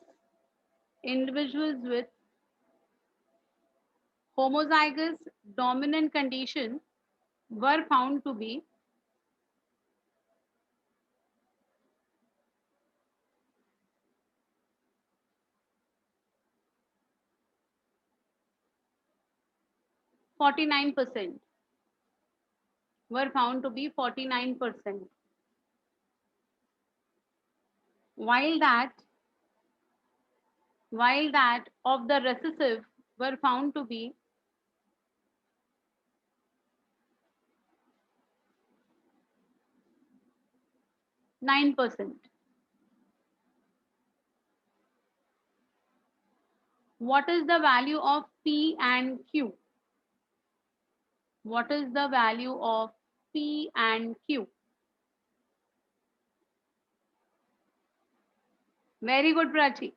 Speaker 1: individuals with homozygous dominant condition were found to be (49%) were found to be 49%, while that of the recessive were found to be 9%. What is the value of P and Q? What is the value of P and Q? Very good, Prachi.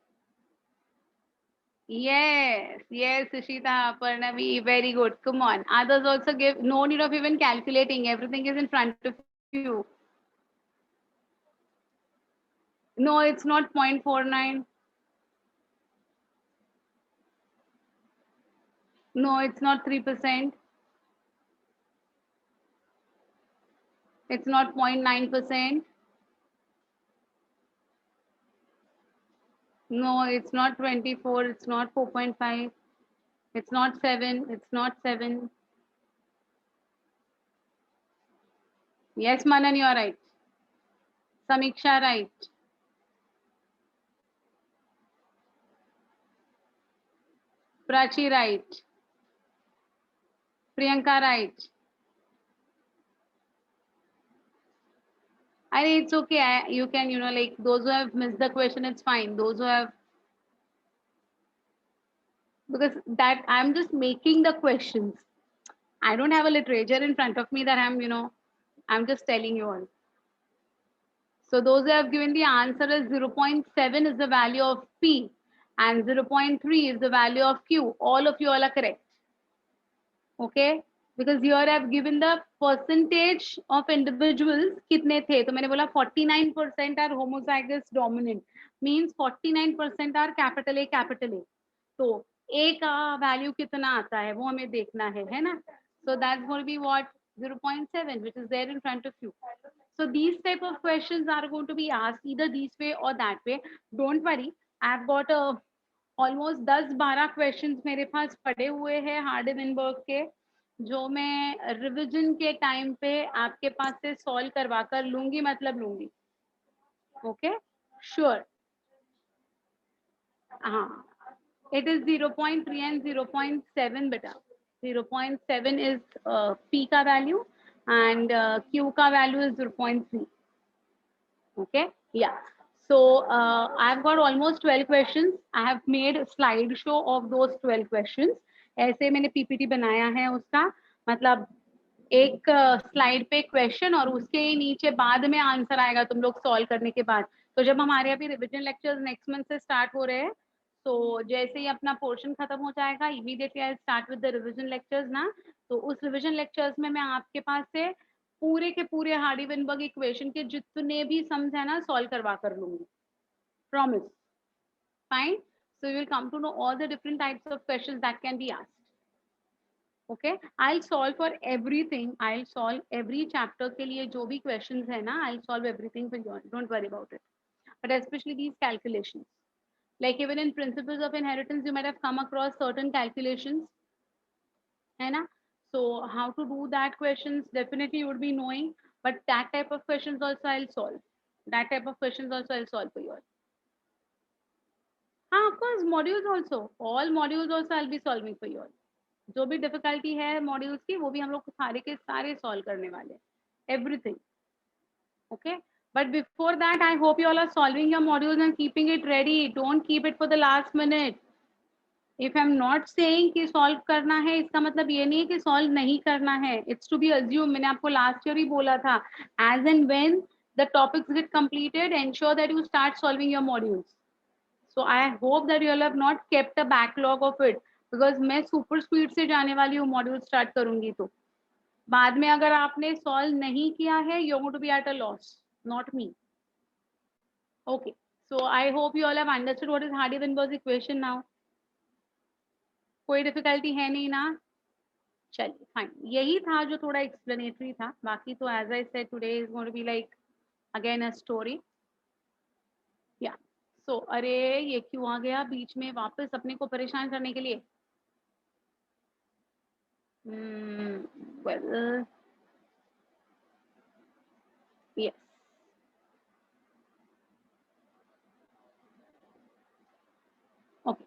Speaker 1: Yes, yes, Sushita, Parnavi, very good. Come on. Others also give, no need of even calculating. Everything is in front of you. No, it's not 0.49. No, it's not 3%. It's not 0.9%. No, it's not 24. It's not 4.5. It's not 7. It's not 7. Yes, Manan, you are right. Samiksha, right. Prachi, right. Priyanka, right. I mean, it's okay. You can, like those who have missed the question, it's fine. Those who have, because that I'm just making the questions. I don't have a literature in front of me that I'm just telling you all. So those who have given the answer is 0.7 is the value of P and 0.3 is the value of Q. All of you all are correct. Okay? Because here I have given the percentage of individuals कितने थे, तो मैंने बोला 49% are homozygous dominant, means 49% are capital A capital A. तो A का value कितना आता है वो हमें देखना है ना? So that's going to be what? 0.7, which is there in front of you. So these type of questions are going to be asked either this way or that way. Don't worry, I've got almost 10-12 questions मेरे पास पड़े हुए हैं Hardy-Weinberg के, जो मैं revision के time पे आपके पास से सॉल्व करवा कर लूंगी, मतलब लूंगी. Okay, sure. हाँ, it is 0.3 and 0.7 बेटा. 0.7 is P का वैल्यू and Q का value is 0.3. Okay, yeah. So I've got almost 12 questions. I have made a slideshow of those 12 questions. ऐसे मैंने PPT बनाया है उसका, मतलब एक स्लाइड पे क्वेश्चन और उसके नीचे बाद में आंसर आएगा तुम लोग सॉल्व करने के बाद. तो जब हमारे अभी रिविजन लेक्चर्स नेक्स्ट मंथ से स्टार्ट हो रहे हैं, तो जैसे ही अपना पोर्शन खत्म हो जाएगा, immediately I start with the revision lectures ना. तो उस रिविजन लेक्चर्स में मैं आपके पास से पूरे के पूरे हार्डी-विनबर्ग इक्वेशन के जितने भी सम्स है ना सॉल्व करवा कर लूंगी. Promise. Fine. So you will come to know all the different types of questions that can be asked. Okay, I solve for everything, I solve every chapter के लिए जो भी क्वेश्चंस है ना, I solve everything for you, don't worry about it, but especially these calculations, like even in principles of inheritance you might have come across certain calculations, है ना? So how to do that questions definitely you would be knowing, but that type of questions also I'll solve, that type of questions also I'll solve for you all. हाँ, of course modules also, all modules also I'll be solving for you all. जो भी difficulty है modules की वो भी हम लोग सारे के सारे सॉल्व करने वाले, everything, okay. But before that, I hope you all are solving your modules and keeping it ready. Don't keep it for the last minute. If I'm not saying कि solve करना है, इसका मतलब ये नहीं है कि solve नहीं करना है. It's to be assumed. मैंने आपको last year ही बोला था. As and when the topics get completed, ensure that you start solving your modules. So I hope that you all have not kept a backlog of it. Because मैं super speed से जाने वाली हूँ module start करूँगी तो. बाद में अगर आपने solve नहीं किया है, you're going to be at a loss, not me. Okay. So I hope you all have understood what is Hardy-Weinberg's equation now. कोई डिफिकल्टी है नहीं ना? चलिए फाइन, यही था जो थोड़ा एक्सप्लेनेटरी था, बाकी तो as I said today is going to be like again a story. Yeah so अरे ये क्यों आ गया बीच में वापस अपने को परेशान करने के लिए? Well yes, okay.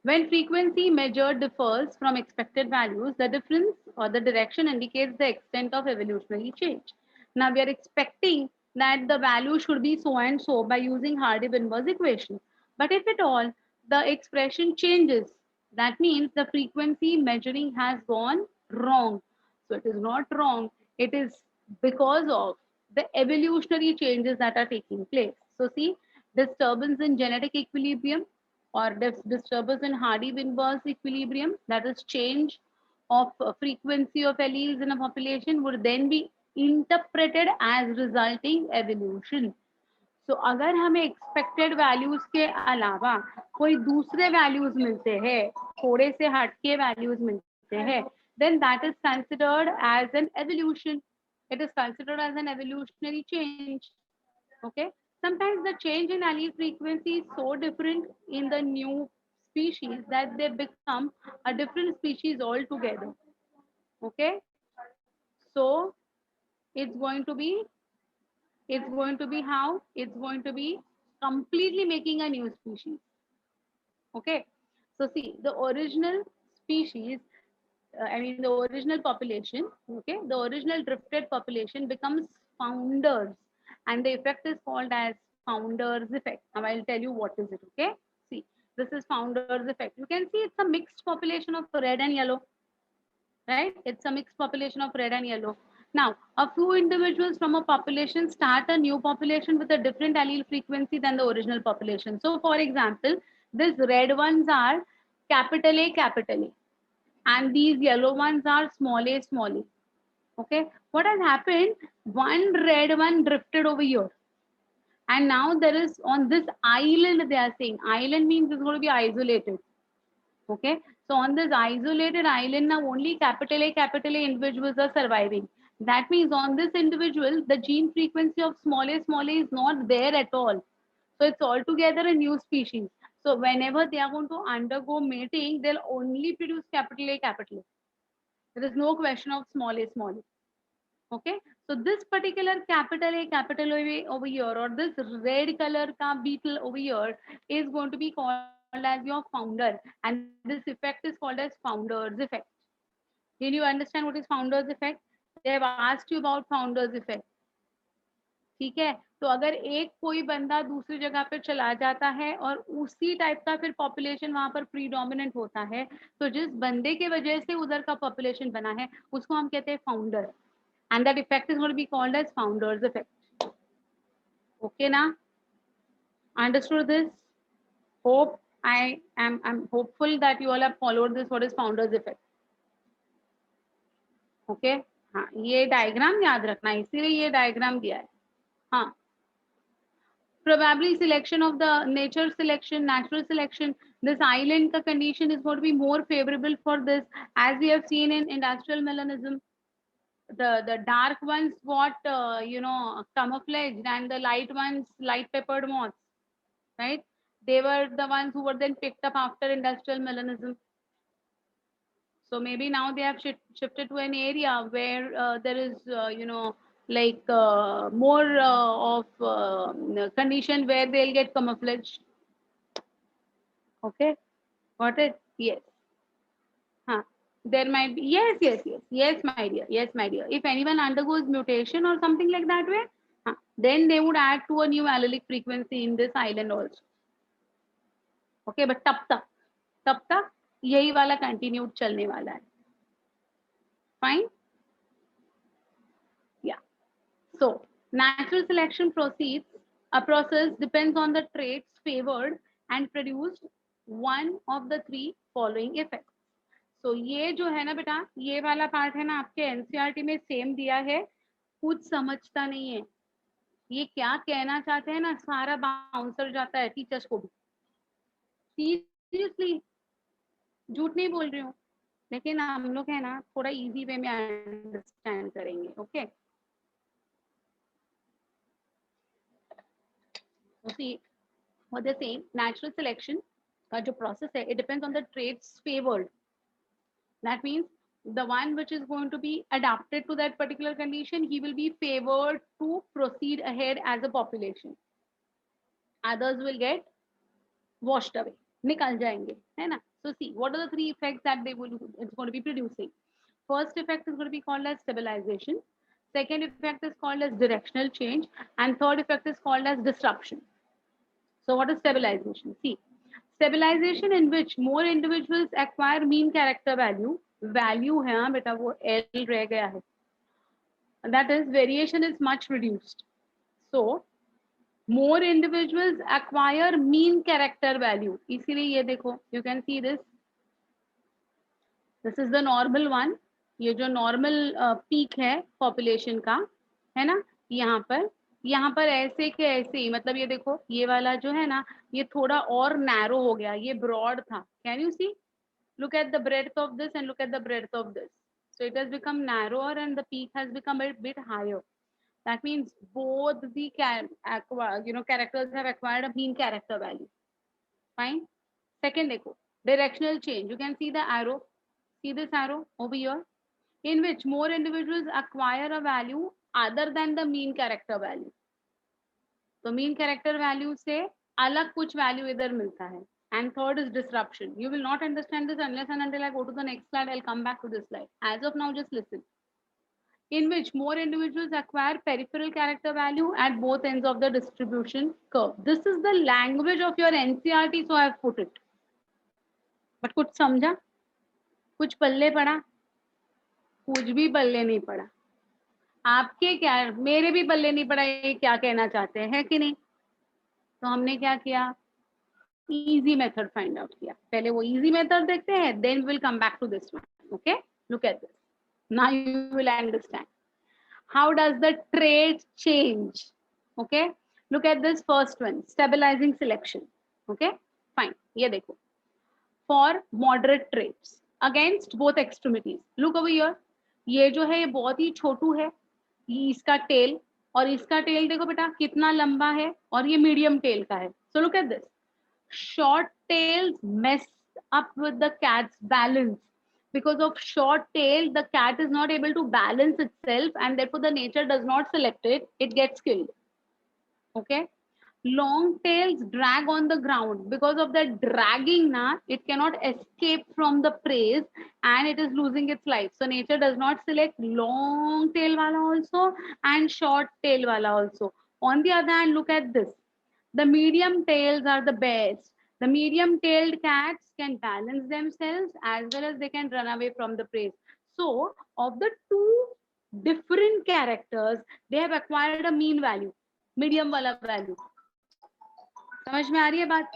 Speaker 1: When frequency measured differs from expected values, the difference or the direction indicates the extent of evolutionary change. Now we are expecting that the value should be so and so by using Hardy-Weinberg's equation. But if at all the expression changes, that means the frequency measuring has gone wrong. So it is not wrong, it is because of the evolutionary changes that are taking place. So see, disturbance in genetic equilibrium or disturbance in Hardy-Weinberg's equilibrium, that is change of frequency of alleles in a population, would then be interpreted as resulting evolution. So अगर हमें expected values के अलावा कोई दूसरे values मिलते हैं, थोड़े से हटके values मिलते हैं, then that is considered as an evolution. It is considered as an evolutionary change. Okay. Sometimes the change in allele frequency is so different in the new species that they become a different species altogether. Okay. So it's going to be, it's going to be how? It's going to be completely making a new species. Okay. So see, the original species, I mean the original population, okay, the original drifted population becomes founders, and the effect is called as founders effect. Now I'll tell you what is it, okay? See, this is founders effect. You can see it's a mixed population of red and yellow, right? It's a mixed population of red and yellow. Now, a few individuals from a population start a new population with a different allele frequency than the original population. So, for example, these red ones are capital A, capital A, and these yellow ones are small a, small a. Okay, what has happened? One red one drifted over here, and now there is on this island. They are saying island means it's going to be isolated. Okay, so on this isolated island now only capital A individuals are surviving. That means on this individual the gene frequency of small a is not there at all. So it's altogether a new species. So whenever they are going to undergo mating, they'll only produce capital A, capital A. There is no question of small a, small a. Okay, so this particular capital A over here, or this red color ka beetle over here, is going to be called as your founder, and this effect is called as founder's effect. Did you understand what is founder's effect? They have asked you about founder's effect. ठीक है, तो अगर एक कोई बंदा दूसरी जगह पे चला जाता है और उसी टाइप का फिर पॉपुलेशन वहां पर प्रीडोमिनेंट होता है, तो जिस बंदे के वजह से उधर का पॉपुलेशन बना है उसको हम कहते हैं founder, and that effect is going to be called as founder's effect. Okay now, understood this? Hope I'm hopeful that you all have followed this, what is founder's effect. Okay, हाँ, ये diagram याद रखना, इसीलिए ये diagram दिया है. हाँ, probably selection of the nature selection, natural selection, This island ka condition is going to be more favorable for this, as we have seen in industrial melanism. The dark ones got camouflaged, and the light ones, light peppered moths, right? They were the ones who were then picked up after industrial melanism. So maybe now they have shifted to an area where there is more of condition where they'll get camouflaged. Okay, got it? Yes. Huh. There might be, yes, my dear, yes, my dear. If anyone undergoes mutation or something like that way, then they would add to a new allelic frequency in this island also. Okay, but तब तक यही वाला continued चलने वाला है. Fine? Yeah. So natural selection proceeds. A process depends on the traits favored and produced one of the three following effects. So ये जो है ना बेटा, ये वाला पार्ट है ना आपके एनसीईआरटी में सेम दिया है, कुछ समझता नहीं है, ये क्या कहना चाहते हैं ना, सारा बाउंसर जाता है टीचर्स को भी. सीरियसली झूठ नहीं बोल रही हूँ, लेकिन हम लोग है ना थोड़ा इजी वे में अंडरस्टैंड करेंगे. Okay, see what they're saying, natural selection का जो process है, it depends on the traits favored. That means the one which is going to be adapted to that particular condition, he will be favored to proceed ahead as a population. Others will get washed away, निकल जाएंगे, है ना? So see, what are the three effects that it's going to be producing? First effect is going to be called as stabilization. Second effect is called as directional change, and third effect is called as disruption. So what is stabilization? See, stabilization in which more individuals acquire mean character value. Value है हाँ बेटा, वो L रह गया है. That is, variation is much reduced. So more individuals acquire mean character value. इसीलिए ये देखो, you can see this. This is the normal one. ये जो normal peak है population का, है ना? यहाँ पर ऐसे के ऐसे ही, मतलब ये देखो, ये वाला जो है ना, ये थोड़ा और नैरो हो गया, ये ब्रॉड था. Can you see? Look at the breadth of this and look at the breadth of this. So it has become narrower and the peak has become a bit higher. That means both the characters have acquired a mean character value. Fine. Second, देखो, directional change. You can see the arrow. See this arrow over here, in which more individuals acquire a value other than the mean character value. तो mean character value से अलग कुछ value इधर मिलता है. And third is disruption. You will not understand this unless and until I go to the next slide. I'll come back to this slide. As of now, just listen. In which more individuals acquire peripheral character value at both ends of the distribution curve. This is the language of your NCERT, so I have put it. But कुछ समझा? कुछ पल्ले पड़ा? कुछ भी पल्ले नहीं पड़ा. आपके क्या, मेरे भी पल्ले नहीं पड़ा, ये क्या कहना चाहते हैं कि नहीं? तो हमने क्या किया? Easy method find out किया. पहले वो easy method देखते हैं, then we'll come back to this one. Okay, look at this. Now you will understand how does the trait change. Okay, look at this first one, stabilizing selection. Okay, fine. ये देखो, for moderate traits against both extremities. Look over here. ये जो है ये बहुत ही छोटू है, ये इसका tail, और इसका tail देखो बेटा कितना लंबा है, और ये medium tail का है. So look at this. Short tails mess up with the cat's balance. Because of short tail, the cat is not able to balance itself, and therefore the nature does not select it. It gets killed. Okay. Long tails drag on the ground. Because of that dragging, it cannot escape from the prey, and it is losing its life. So nature does not select long tail wala also and short tail wala also. On the other hand, look at this. The medium tails are the best. The medium tailed cats can balance themselves as well as they can run away from the prey. So of the two different characters, they have acquired a mean value, medium wala value. समझ में आ रही है बात?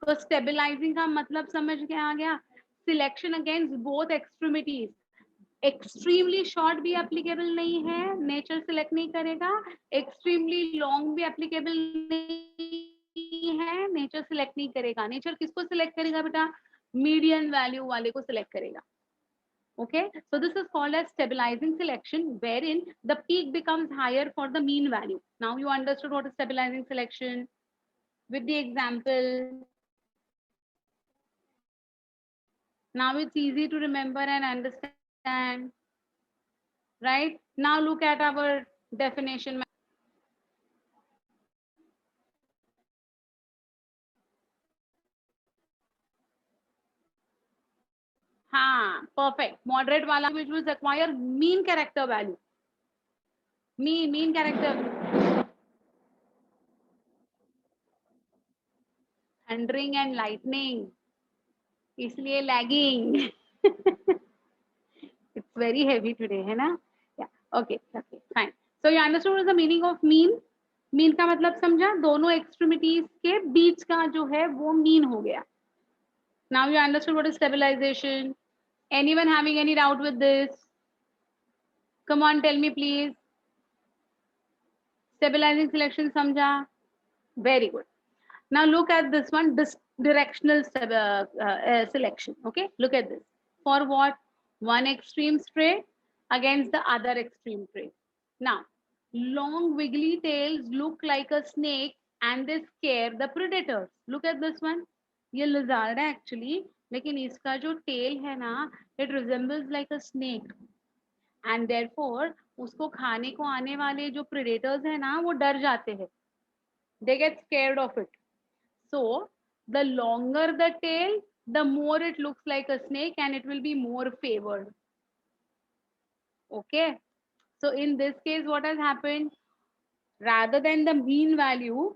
Speaker 1: तो stabilizing का मतलब समझ के आ गया. Selection against both extremities. Extremely short भी एप्लीकेबल नहीं है, नेचर सिलेक्ट नहीं करेगा. एक्सट्रीमली लॉन्ग भी एप्लीकेबल नहीं नहीं है, नेचर सिलेक्ट नहीं करेगा. नेचर किसको सिलेक्ट करेगा बेटा? मीडियन वैल्यू वाले को सिलेक्ट करेगा. Okay, so this is called as stabilizing selection, wherein the peak becomes higher for the mean value. Now you understood what is stabilizing selection with the example. Now it's easy to remember and understand, right? Now look at our definition. हाँ, perfect. Moderate वाला individuals acquire mean character value. Mean character. Thundering and lightning. इसलिए lagging. It's very heavy today, है ना? Yeah. Okay. Okay. Fine. So you understood what is the meaning of mean? Mean का मतलब समझा? दोनों extremities के बीच का जो है वो mean हो गया. Now you understood what is stabilization. Anyone having any doubt with this? Come on, tell me please. Stabilizing selection samjha? Very good. Now look at this one, this directional selection. Okay, look at this. For what? One extreme trait against the other extreme trait. Now, long wiggly tails look like a snake and they scare the predators. Look at this one. ये lizard है actually, लेकिन इसका जो tail है ना, it resembles like a snake. And therefore उसको खाने को आने वाले जो predators है ना, वो डर जाते हैं. They get scared of it. So the longer the tail, the more it looks like a snake and it will be more favored. Okay. So in this case, what has happened? Rather than the mean value,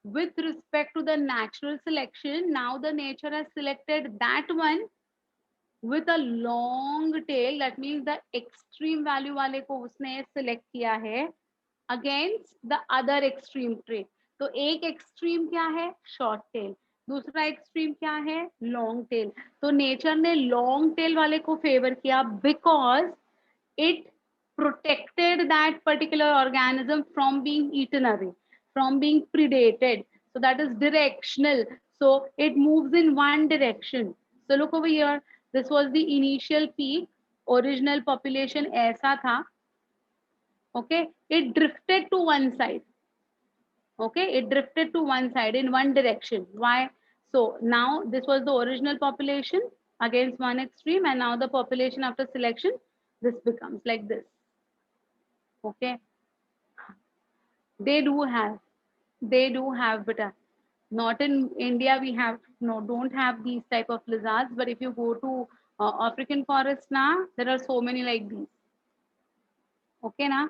Speaker 1: with respect to the natural selection, now the nature has selected that one with a long tail. That means the extreme value वाले को उसने select किया है against the other extreme trait. तो एक extreme क्या है? Short tail. दूसरा एक्सट्रीम क्या है? Long tail. तो नेचर ने लॉन्ग टेल वाले को फेवर किया because it protected that particular organism from being eaten away, from being predated. So that is directional. So it moves in one direction. So look over here. This was the initial peak. Original population ऐसा था. Okay, it drifted to one side. Okay, it drifted to one side in one direction. Why? So now this was the original population against one extreme, and now the population after selection, this becomes like this. Okay, they do have, but not in India. We have don't have these type of lizards. But if you go to African forest now, there are so many like these. Okay, now.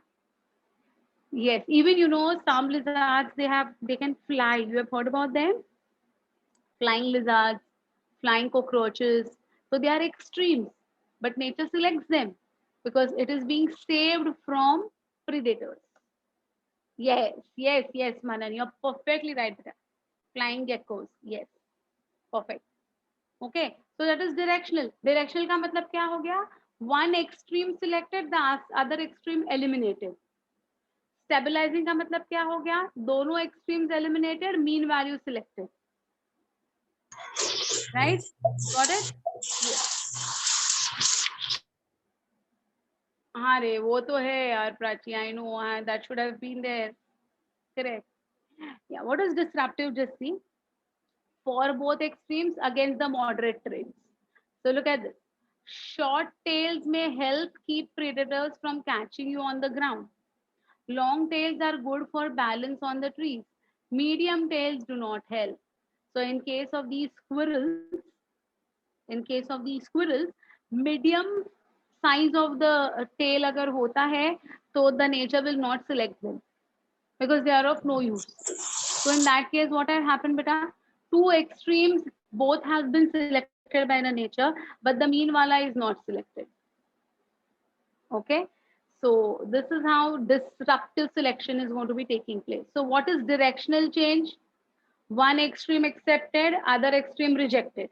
Speaker 1: Yes, even some lizards they can fly. You have heard about them? Flying lizards, flying cockroaches. So they are extremes, but nature selects them because it is being saved from predators. Yes, Manan, you're perfectly right. Beta. Flying geckos, yes, perfect. Okay, so that is directional. Directional का मतलब क्या हो गया? One extreme selected, the other extreme eliminated. Stabilizing का मतलब क्या हो गया? दोनों extremes eliminated, mean value selected. Right? Got it? Yes. हाँ रे, वो तो है यार Prachi. I know that should have been there. Correct. Yeah. What is disruptive? Just see. For both extremes against the moderate traits. So look at this. Short tails may help keep predators from catching you on the ground. Long tails are good for balance on the trees. Medium tails do not help. So in case of these squirrels, medium size of the tail agar hota hai, so the nature will not select them because they are of no use. So in that case, what has happened, beta? Two extremes, both have been selected by the nature, but the mean wala is not selected. Okay. So this is how disruptive selection is going to be taking place. So what is directional change? One extreme accepted, other extreme rejected.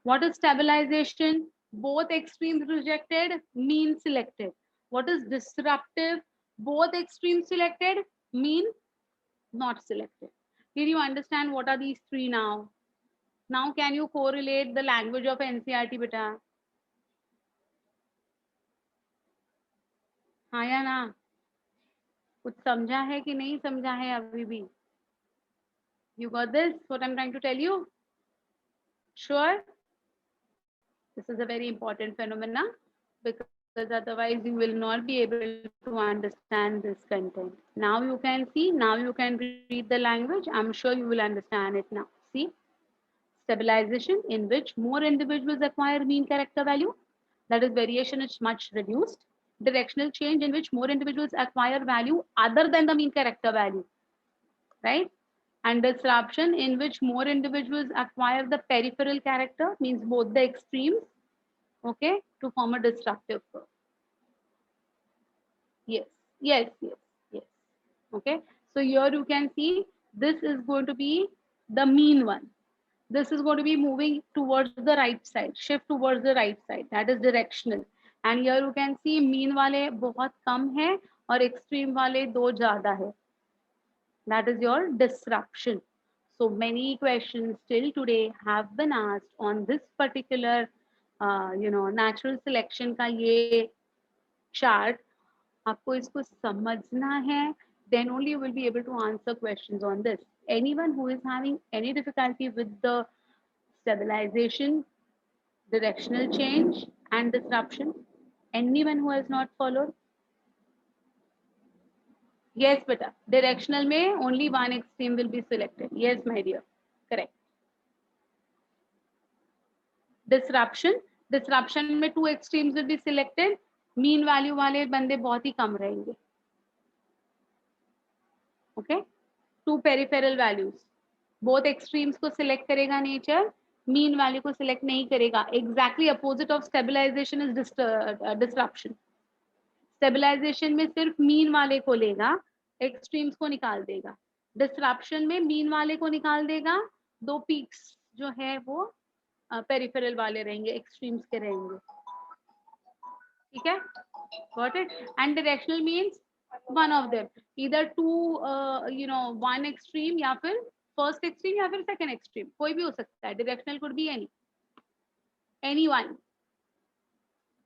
Speaker 1: What is stabilization? Both extremes rejected, mean selected. What is disruptive? Both extremes selected, mean Not selected. Did you understand what are these three now? Now can you correlate the language of NCERT beta? हाँ या ना? कुछ समझा है कि नहीं समझा है अभी भी? You got this? What I'm trying to tell you? Sure? This is a very important phenomena because otherwise you will not be able to understand this content. Now you can see, now you can read the language. I'm sure you will understand it now. See? Stabilization in which more individuals acquire mean character value. That is, variation is much reduced. Directional change in which more individuals acquire value other than the mean character value. Right? And disruption in which more individuals acquire the peripheral character, means both the extremes, okay, to form a disruptive curve. Yes, yes, yes, yes. Okay, so here you can see this is going to be the mean one. This is going to be moving towards the right side, shift towards the right side. That is directional. And here you can see mean वाले बहुत कम है और extreme वाले दो ज़्यादा है. That is your disruption. So many questions till today have been asked on this particular, natural selection का ये chart. आपको इसको समझना है, then only you will be able to answer questions on this. Anyone who is having any difficulty with the stabilization, directional change and disruption, anyone who has not followed? Yes, beta. Directional में only one extreme will be selected. Yes, my dear. Correct. Disruption में two extremes will be selected. Mean value वाले बंदे बहुत ही कम रहेंगे. Okay. Two peripheral values. Both extremes को select करेगा nature. Mean value को select नहीं करेगा. Exactly opposite of stabilization is disruption. Stabilization में सिर्फ mean वाले को लेगा, extremes को निकाल देगा. Disruption में mean वाले को निकाल देगा, दो peaks जो है वो peripheral वाले रहेंगे, extremes के रहेंगे. ठीक है? Got it? And directional means one of them, either two, one extreme या फिर first extreme या फिर second extreme, कोई भी हो सकता है. Directional could be any one.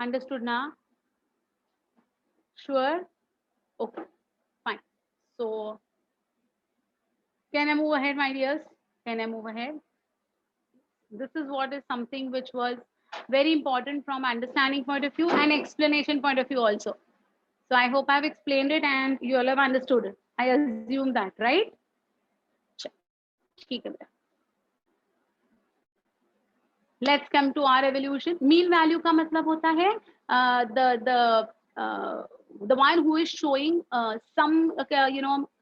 Speaker 1: Understood now? Sure? Okay, fine. So, can I move ahead, my dears? Can I move ahead? This is what is something which was very important from understanding point of view and explanation point of view also. So I hope I've explained it and you all have understood it. I assume that, right? Let's come to our evolution. Mean value का मतलब होता है the one who is showing some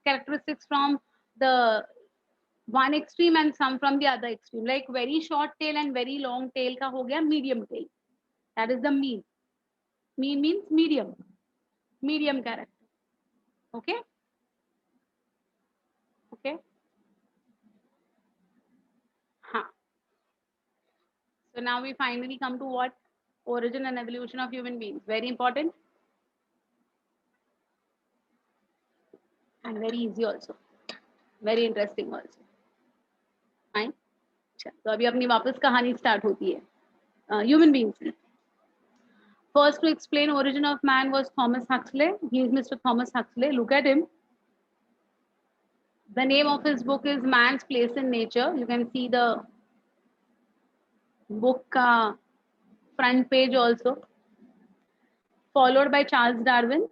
Speaker 1: characteristics from the one extreme and some from the other extreme, like very short tail and very long tail का हो गया medium tail. That is the mean. Mean means medium character. Okay. Okay. Huh. So now we finally come to what? Origin and evolution of human beings. Very important and very easy also. Very interesting also. Fine. तो अभी अपनी वापस कहानी start होती है human beings की. First to explain origin of man was Thomas Huxley. He is Mr. Thomas Huxley. Look at him. The name of his book is Man's Place in Nature. You can see the book front page also. Followed by Charles Darwin.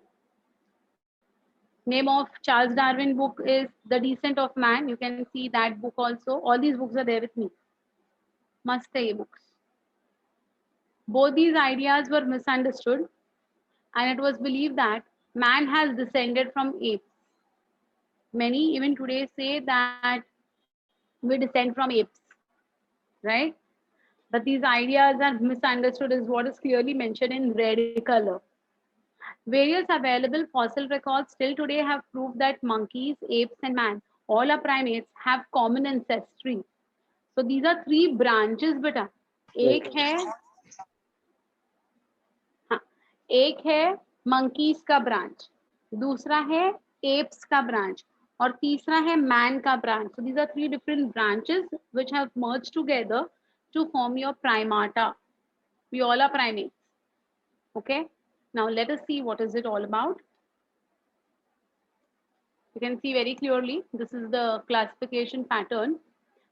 Speaker 1: Name of Charles Darwin book is The Descent of Man. You can see that book also. All these books are there with me. Must hai ye books. Both these ideas were misunderstood and it was believed that man has descended from apes. Many even today say that we descend from apes, right? But these ideas are misunderstood is what is clearly mentioned in red color. Various available fossil records till today have proved that monkeys, apes and man, all are primates, have common ancestry. So these are three branches beta. एक है monkeys का branch, दूसरा है apes का branch और तीसरा है man का branch. So these are three different branches which have merged together to form your primata. We all are primates. Okay. Now let us see what is it all about. You can see very clearly, this is the classification pattern.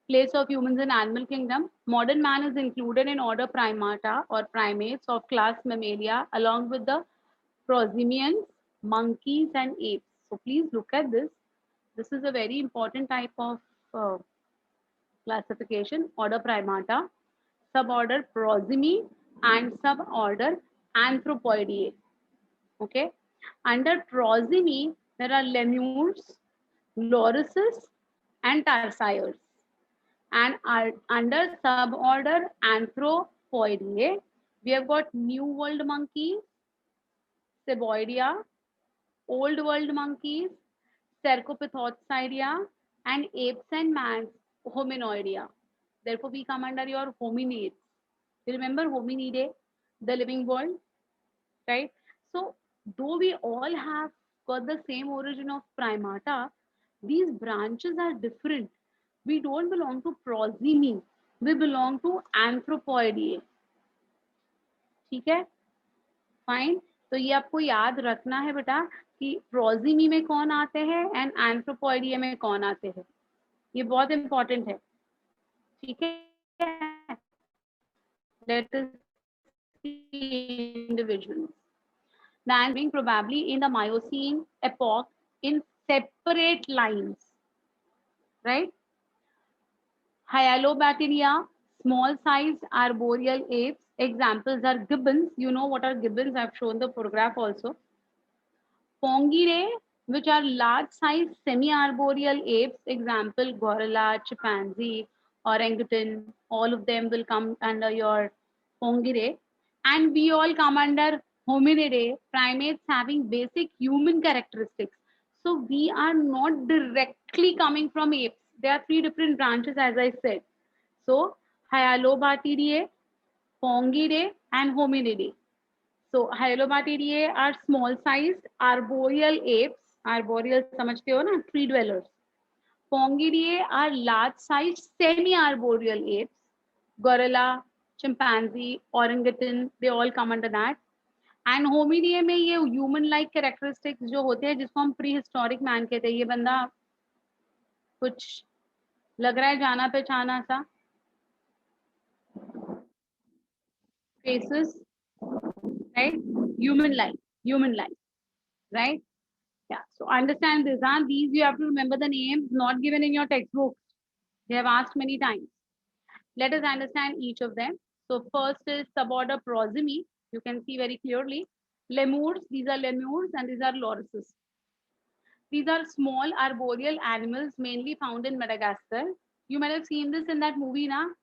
Speaker 1: Place of humans in animal kingdom. Modern man is included in order Primata or primates of class Mammalia along with the prosimians, monkeys and apes. So please look at this. This is a very important type of classification. Order Primata, suborder Prosimy and suborder Anthropoideae. Okay. Under Prosimy, there are lemurs, lorises and tarsiers. And under suborder Anthropoideae, we have got New World monkeys, Seboidea, Old World monkeys, Cercopithecida, and apes and mans, Hominoidea. Therefore, we come under your hominids. You remember hominidae, the living world, right? So, though we all have got the same origin of primata, these branches are different. We don't belong to prosimy, we belong to anthropoideae. ठीक है, fine. तो ये आपको याद रखना है बेटा कि प्रोजिमी में कौन आते हैं एंड एंथ्रोपॉइडिया में कौन आते हैं. ये बहुत इंपॉर्टेंट है. ठीक है. Let us C individuals. Than being probably in the Miocene epoch in separate lines, right? Hyalobateria, small-sized arboreal apes. Examples are gibbons. You know what are gibbons? I've shown the photograph also. Ponginae, which are large-sized semi-arboreal apes. Example: gorilla, chimpanzee, orangutan. All of them will come under your Ponginae. And we all come under Hominidae, primates having basic human characteristics. So we are not directly coming from apes. There are three different branches, as I said. So Hyalobateridae, Pongidae, and Hominidae. So Hyalobateridae are small-sized arboreal apes. Arboreal समझते हो ना, tree dwellers. Pongidae are large-sized semi-arboreal apes. Gorilla, chimpanzee, orangutan, they all come under that. And Hominidae में ये human like characteristics जो होते हैं जिसको हम प्री हिस्टोरिक मैन कहते हैं. ये बंदा कुछ लग रहा है जाना पहचाना सा. Faces, right? Human like, right? Yeah, so understand this. These you have to remember the names not given in your textbook. They have asked many times. Let us understand each of them. So first is suborder Prosimy. You can see very clearly. Lemurs, these are lemurs and these are lorises. These are small arboreal animals mainly found in Madagascar. You might have seen this in that movie, ना?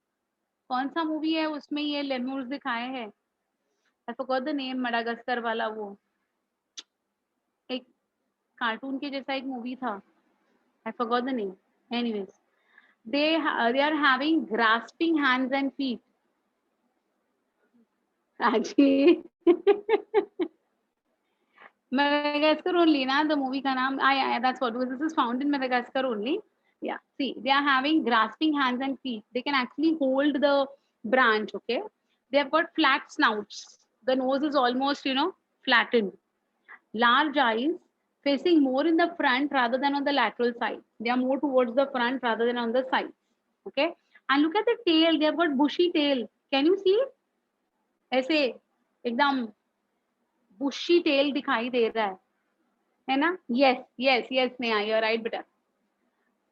Speaker 1: कौन सा movie है उसमें ये lemurs दिखाए हैं? I forgot the name. Madagascar वाला वो एक कार्टून के जैसा एक movie था. I forgot the name. Anyways, they are having grasping hands and feet. Actually, Madagascar only, na the movie ka naam. Yeah, that's what. This is found in Madagascar only. Yeah, see, they are having grasping hands and feet. They can actually hold the branch. Okay, they have got flat snouts. The nose is almost, flattened. Large eyes, facing more in the front rather than on the lateral side. They are more towards the front rather than on the sides. Okay, and look at the tail. They have got bushy tail. Can you see? ऐसे एकदम bushy tail दिखाई दे रहा है ना? Yes, Neha, you're right, beta.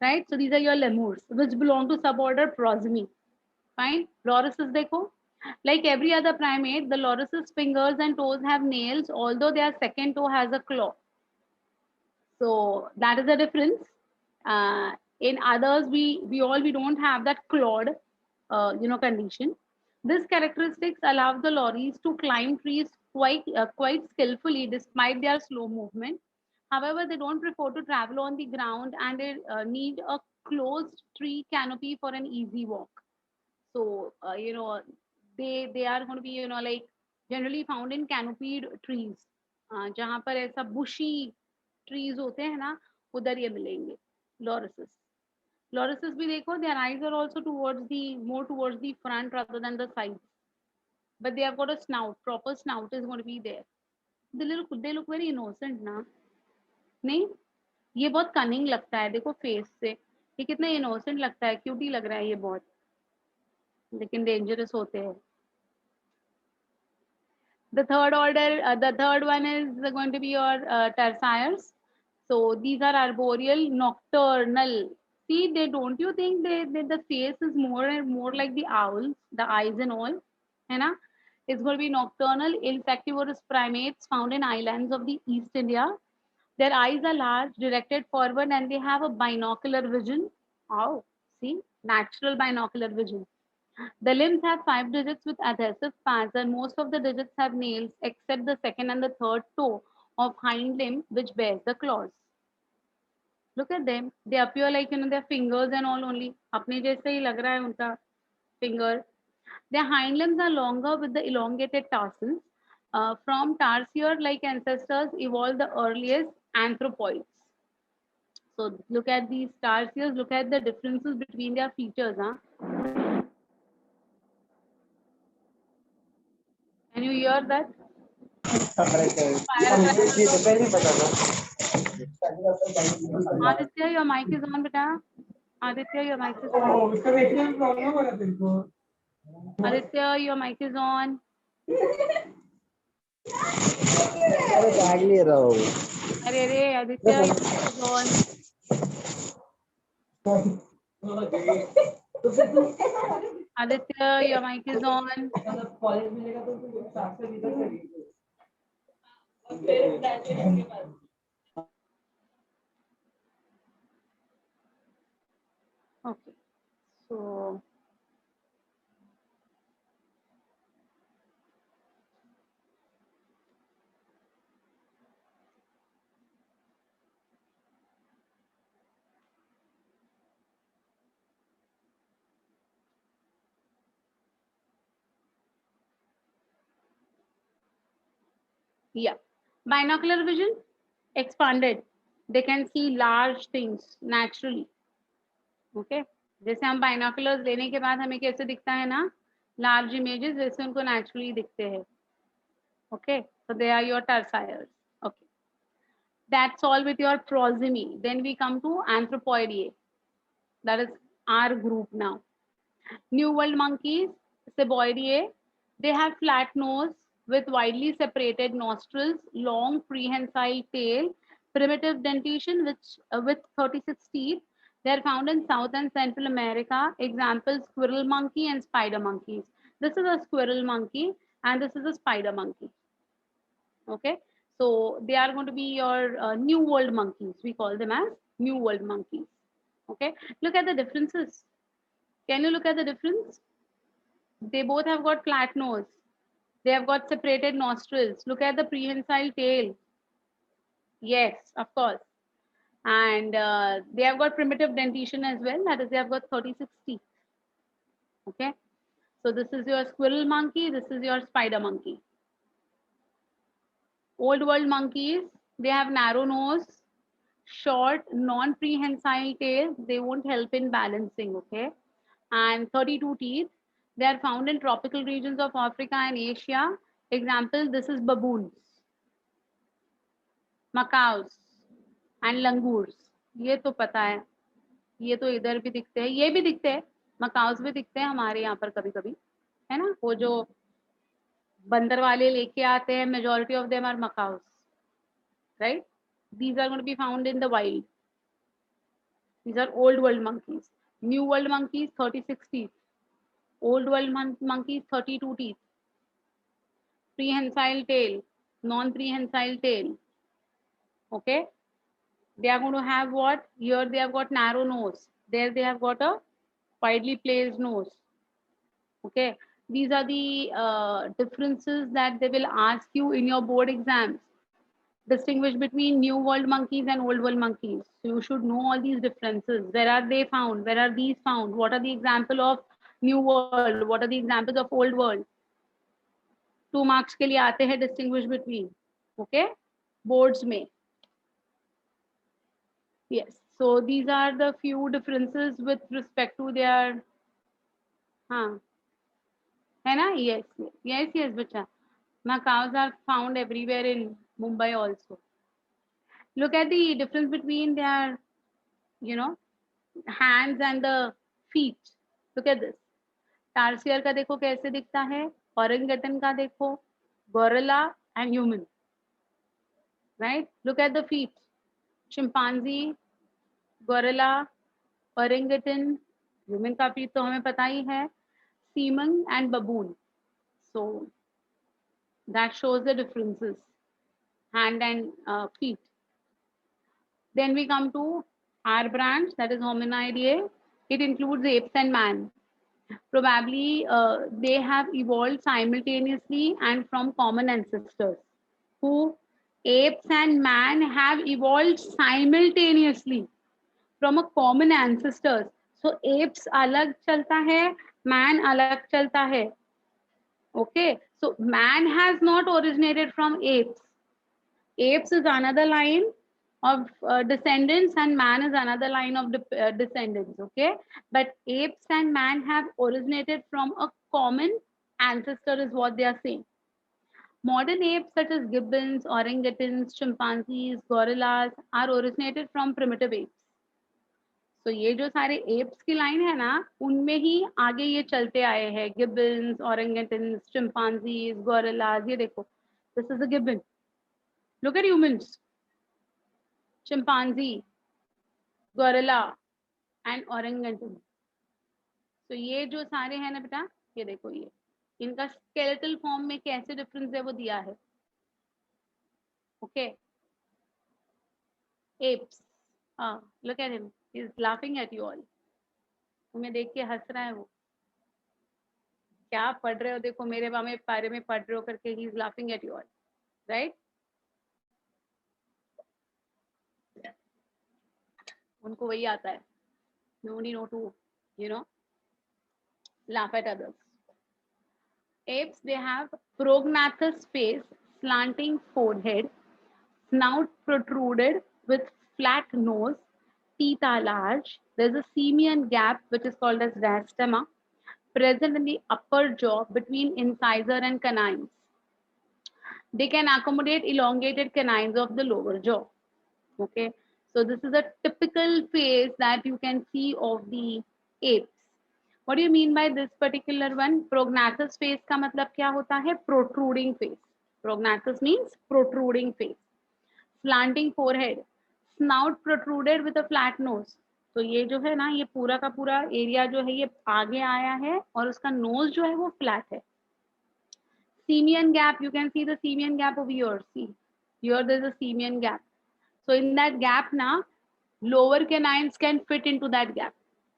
Speaker 1: Right? So these are your lemurs, which belong to suborder Prosimy. Fine. Lorises देखो. Like every other primate, the loris's fingers and toes have nails, although their second toe has a claw. So that is the difference. In others, we don't have that clawed, condition. This characteristics allow the lories to climb trees quite skillfully despite their slow movement. However, they don't prefer to travel on the ground and they need a closed tree canopy for an easy walk. So they are going to be like generally found in canopied trees. जहाँ पर ऐसा bushy trees होते हैं ना उधर ये मिलेंगे लॉरिसिस. लॉरिसिस भी देखो, their eyes are also towards the more towards the front rather than the sides, but they have got a snout, proper snout is going to be there. They look very innocent ना. नहीं, ये बहुत cunning लगता है देखो face से, ये कितना इनोसेंट लगता है, क्यूटी लग रहा है ये बहुत, लेकिन डेंजरस होते हैं. The third one is going to be your tertiaries. So these are arboreal, nocturnal. See, don't you think the face is more and more like the owls, the eyes and all, है ना? It's going to be nocturnal, insectivorous primates found in islands of the East India. Their eyes are large, directed forward, and they have a binocular vision. Oh, see, natural binocular vision. The limbs have 5 digits with adhesive pads, and most of the digits have nails except the second and the third toe of hind limb, which bears the claws. Look at them. They appear like their fingers and all only. अपने जैसे ही लग रहा है उनका finger. Their hind limbs are longer with the elongated tarsals. From tarsier-like ancestors evolved the earliest anthropoids. So look at these tarsiers. Look at the differences between their features. Huh? Can you hear that? Aditya, your mic is on, beta. Aditya, your mic is on. Aditya, your mic is on. Arey, Aditya, your mic is on. Aditya, your mic is on. Okay, so yeah, binocular vision expanded. They can see large things naturally. Okay, जैसे हम binoculars लेने के बाद हमें कैसे दिखता है ना, लार्ज इमेजेस वैसे उनको नेचुरली दिखते हैं. Okay, so they are your tertiaries. Okay, that's all with your prosimy. Then we come to Anthropoideae. That is our group now. New World monkeys, Seboideae. They have flat nose with widely separated nostrils, long prehensile tail, primitive dentition with 36 teeth. They are found in South and Central America. Examples: squirrel monkey and spider monkeys. This is a squirrel monkey and this is a spider monkey. Okay, so they are going to be your New World monkeys. We call them as New World monkeys. Okay, look at the differences. Can you look at the difference? They both have got flat nose. They have got separated nostrils. Look at the prehensile tail. Yes, of course. And they have got primitive dentition as well. That is, they have got 36 teeth. Okay. So this is your squirrel monkey. This is your spider monkey. Old world monkeys, they have narrow nose, short, non-prehensile tail. They won't help in balancing. Okay. And 32 teeth. They are found in tropical regions of Africa and Asia. Example, this is baboons, macaws, and langurs. ये तो पता है, ये तो इधर भी दिखते हैं, ये भी दिखते हैं, मकाउस भी दिखते हैं हमारे यहाँ पर कभी कभी, है ना? वो जो बंदर वाले लेके आते हैं, majority of them are macaws, right? These are going to be found in the wild. These are old world monkeys. New world monkeys, 36 teeth. Old world monkeys, 32 teeth. Prehensile tail, non-prehensile tail. Okay. They are going to have what? Here they have got narrow nose. There they have got a widely placed nose. Okay. These are the differences that they will ask you in your board exams. Distinguish between New World monkeys and Old World monkeys. So you should know all these differences. Where are they found? Where are these found? What are the example of New World? What are the examples of Old World? 2 marks के लिए आते हैं distinguish between. Okay, boards में. Yes. So these are the few differences with respect to their, हाँ, है ना? Yes, yes, yes, बच्चा. Macaws are found everywhere in Mumbai also. Look at the difference between their, you know, hands and the feet. Look at this. Tarsier का देखो कैसे दिखता है, orangutan का देखो, gorilla and human. Right? Look at the feet. Chimpanzee, gorilla, orangutan, human का feet तो हमें पता ही है, seaman and baboon. So that shows the differences, hand and feet. Then we come to our branch, that is Hominidae. It includes apes and man. Probably they have evolved simultaneously and from common ancestors. Who? Apes and man have evolved simultaneously from a common ancestors. So apes अलग चलता है, man अलग चलता है. Okay, so man has not originated from apes. Apes is another line of descendants and man is another line of descendants. Okay, but apes and man have originated from a common ancestor is what they are saying. Modern apes such as gibbons, orangutans, chimpanzees, gorillas are originated from primitive apes. तो ये जो सारे apps की line है ना, उनमें ही आगे ये चलते आए हैं, गिब्बन्स, ओरेंगटन्स, चिंपांजीज, गोरिल्लाज. ये देखो, this is a gibbon. Look at humans, chimpanzee, gorilla and orangutan. तो ये जो सारे हैं ना बेटा, ये देखो, ये इनका स्केलेटल फॉर्म में कैसे डिफरेंस है वो दिया है. Okay, apps. Look at him, he is laughing at you all. तुम्हें देख के हंस रहा है वो. क्या पढ़ रहे हो, देखो मेरे बारे में पढ़ रहे हो करके, he is laughing at you all, right. उनको वही आता है. No need to, you know, laugh at others. Apes, they have prognathous face, slanting forehead, snout protruded with flat nose, teeth are large. There's a simian gap which is called as diastema present in the upper jaw between incisor and canines. They can accommodate elongated canines of the lower jaw. Okay, so this is a typical face that you can see of the apes. What do you mean by this particular one? Prognathous face का मतलब क्या होता है? Protruding face. Prognathous means protruding face. Slanting forehead. Snout protruded with a flat nose. तो ये जो है ना, ये पूरा का पूरा एरिया जो है ये आगे आया है और उसका नोज जो है वो फ्लैट है. Simian gap, you can see the simian gap over here. See, here there is a simian gap. So in that gap ना, lower canines can fit into that gap.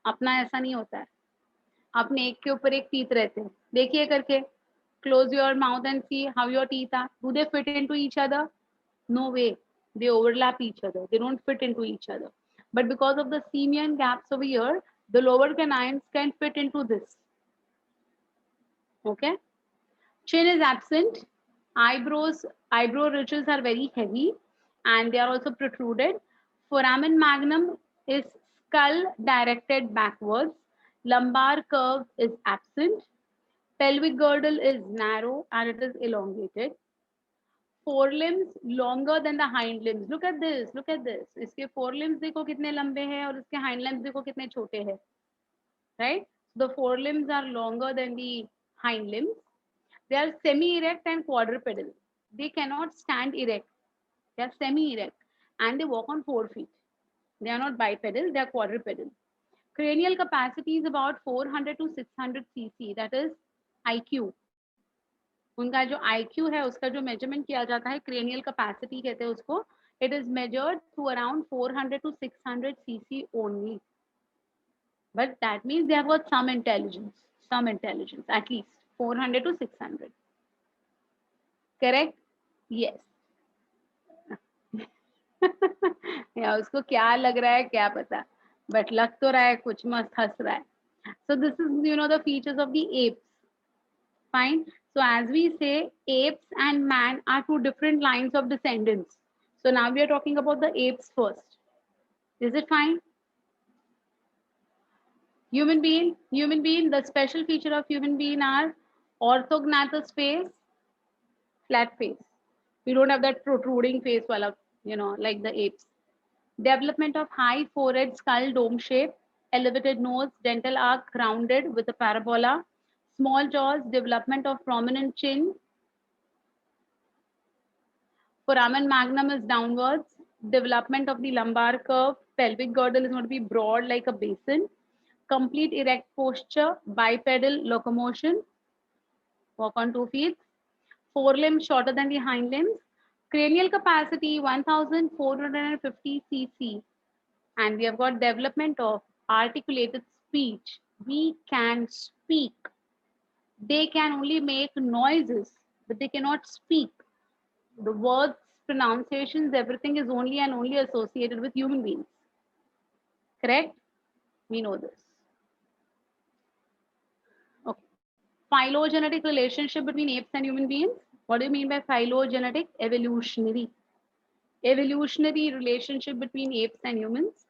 Speaker 1: अपना ऐसा नहीं होता है. अपने एक के ऊपर एक टीथ रहते हैं. देखिए करके, close your mouth and see how your teeth are. Do they fit into each other? No way. They overlap each other. They don't fit into each other. But because of the simian gaps over here, the lower canines can fit into this. Okay. Chin is absent. Eyebrow ridges are very heavy and they are also protruded. Foramen magnum is skull directed backwards. Lumbar curve is absent. Pelvic girdle is narrow and it is elongated. Forelimbs longer than the hind limbs. Look at this. Look at this. इसके forelimbs देखो कितने लंबे हैं और इसके hind limbs देखो कितने छोटे हैं. Right? The forelimbs are longer than the hind limbs. They are semi-erect and quadrupedal. They cannot stand erect. They are semi-erect and they walk on 4 feet. They are not bipedal, they are quadrupedal. Cranial capacity is about 400 to 600 cc. That is IQ. उनका जो IQ है उसका जो measurement किया जाता है, cranial capacity कहते हैं उसको. It is measured to around 400 to 600 cc only. But that means they have got some intelligence, at least 400 to 600. Correct? Yes. या उसको क्या लग रहा है क्या पता, but लग तो रहा है कुछ, मस्त हंस रहा है. So this is, you know, the features of the apes. Fine. So as we say, apes and man are two different lines of descendants. So now we are talking about the apes first. Is it fine? Human being, the special feature of human being are orthognatous face, flat face. We don't have that protruding face, wala, like the apes. Development of high forehead, skull, dome shape, elevated nose, dental arc rounded with a parabola, small jaws, development of prominent chin, foramen magnum is downwards, development of the lumbar curve, pelvic girdle is going to be broad like a basin, complete erect posture, bipedal locomotion, walk on 2 feet, forelimbs shorter than the hind limbs, cranial capacity 1450 cc, and we have got development of articulated speech. We can speak. They can only make noises, but they cannot speak. The words, pronunciations, everything is only and only associated with human beings. Correct? We know this. Okay. Phylogenetic relationship between apes and human beings. What do you mean by phylogenetic? Evolutionary. Evolutionary relationship between apes and humans.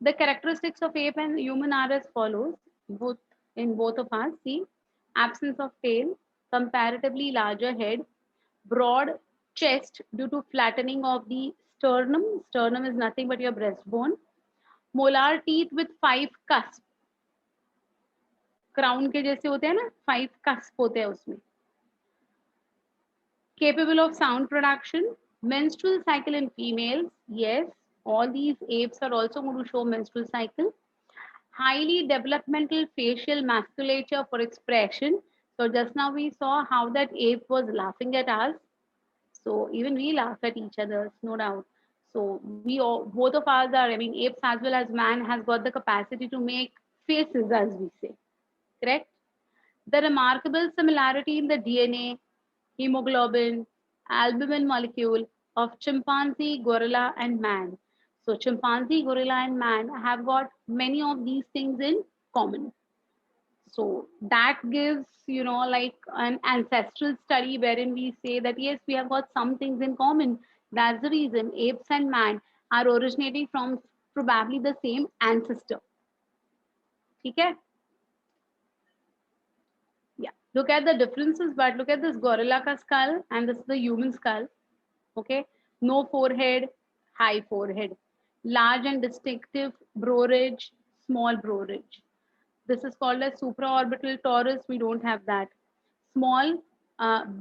Speaker 1: The characteristics of ape and human are as follows, both of us. See, absence of tail, comparatively larger head, broad chest due to flattening of the sternum. Sternum is nothing but your breastbone. Molar teeth with 5 cusp. Crown के जैसे होते हैं ना, 5 cusp होते हैं उसमें. Capable of sound production. Menstrual cycle in females. Yes, all these apes are also going to show menstrual cycle. Highly developmental facial musculature for expression. So just now we saw how that ape was laughing at us. So even we laugh at each other, no doubt. So we all, both of us are, I mean, apes as well as man has got the capacity to make faces, as we say. Correct? The remarkable similarity in the DNA, hemoglobin, albumin molecule of chimpanzee, gorilla, and man. So chimpanzee, gorilla, and man have got many of these things in common. So that gives, like an ancestral study wherein we say that yes, we have got some things in common. That's the reason apes and man are originating from probably the same ancestor. Okay? Yeah. Look at the differences, but look at this gorilla ka skull and this is the human skull. Okay. No forehead, high forehead. Large and distinctive brow ridge, small brow ridge. This is called a supraorbital torus. We don't have that. Small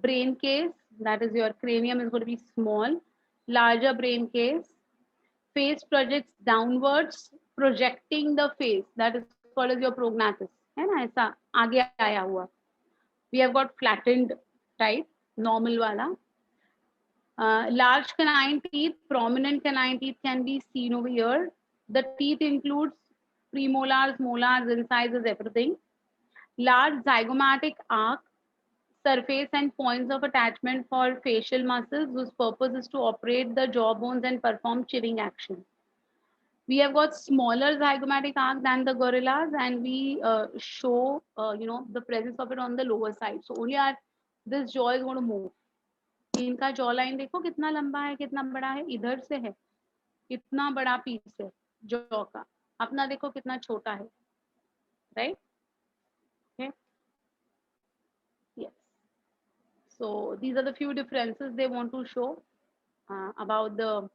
Speaker 1: brain case, that is your cranium is going to be small. Larger brain case. Face projects downwards, projecting the face. That is called as your prognathus. है ना ऐसा आगे आया हुआ. We have got flattened type, normal wala. Large canine teeth, prominent canine teeth can be seen over here. The teeth includes premolars, molars, incisors, everything. Large zygomatic arc, surface and points of attachment for facial muscles whose purpose is to operate the jaw bones and perform chewing action. We have got smaller zygomatic arc than the gorillas, and we show the presence of it on the lower side. So only this jaw is going to move. इनका jaw line देखो कितना लंबा है, कितना बड़ा है, इधर से है, कितना बड़ा पीस है जॉ का, अपना देखो कितना छोटा है, right? Okay. Yes. So these are the few differences they want to show about the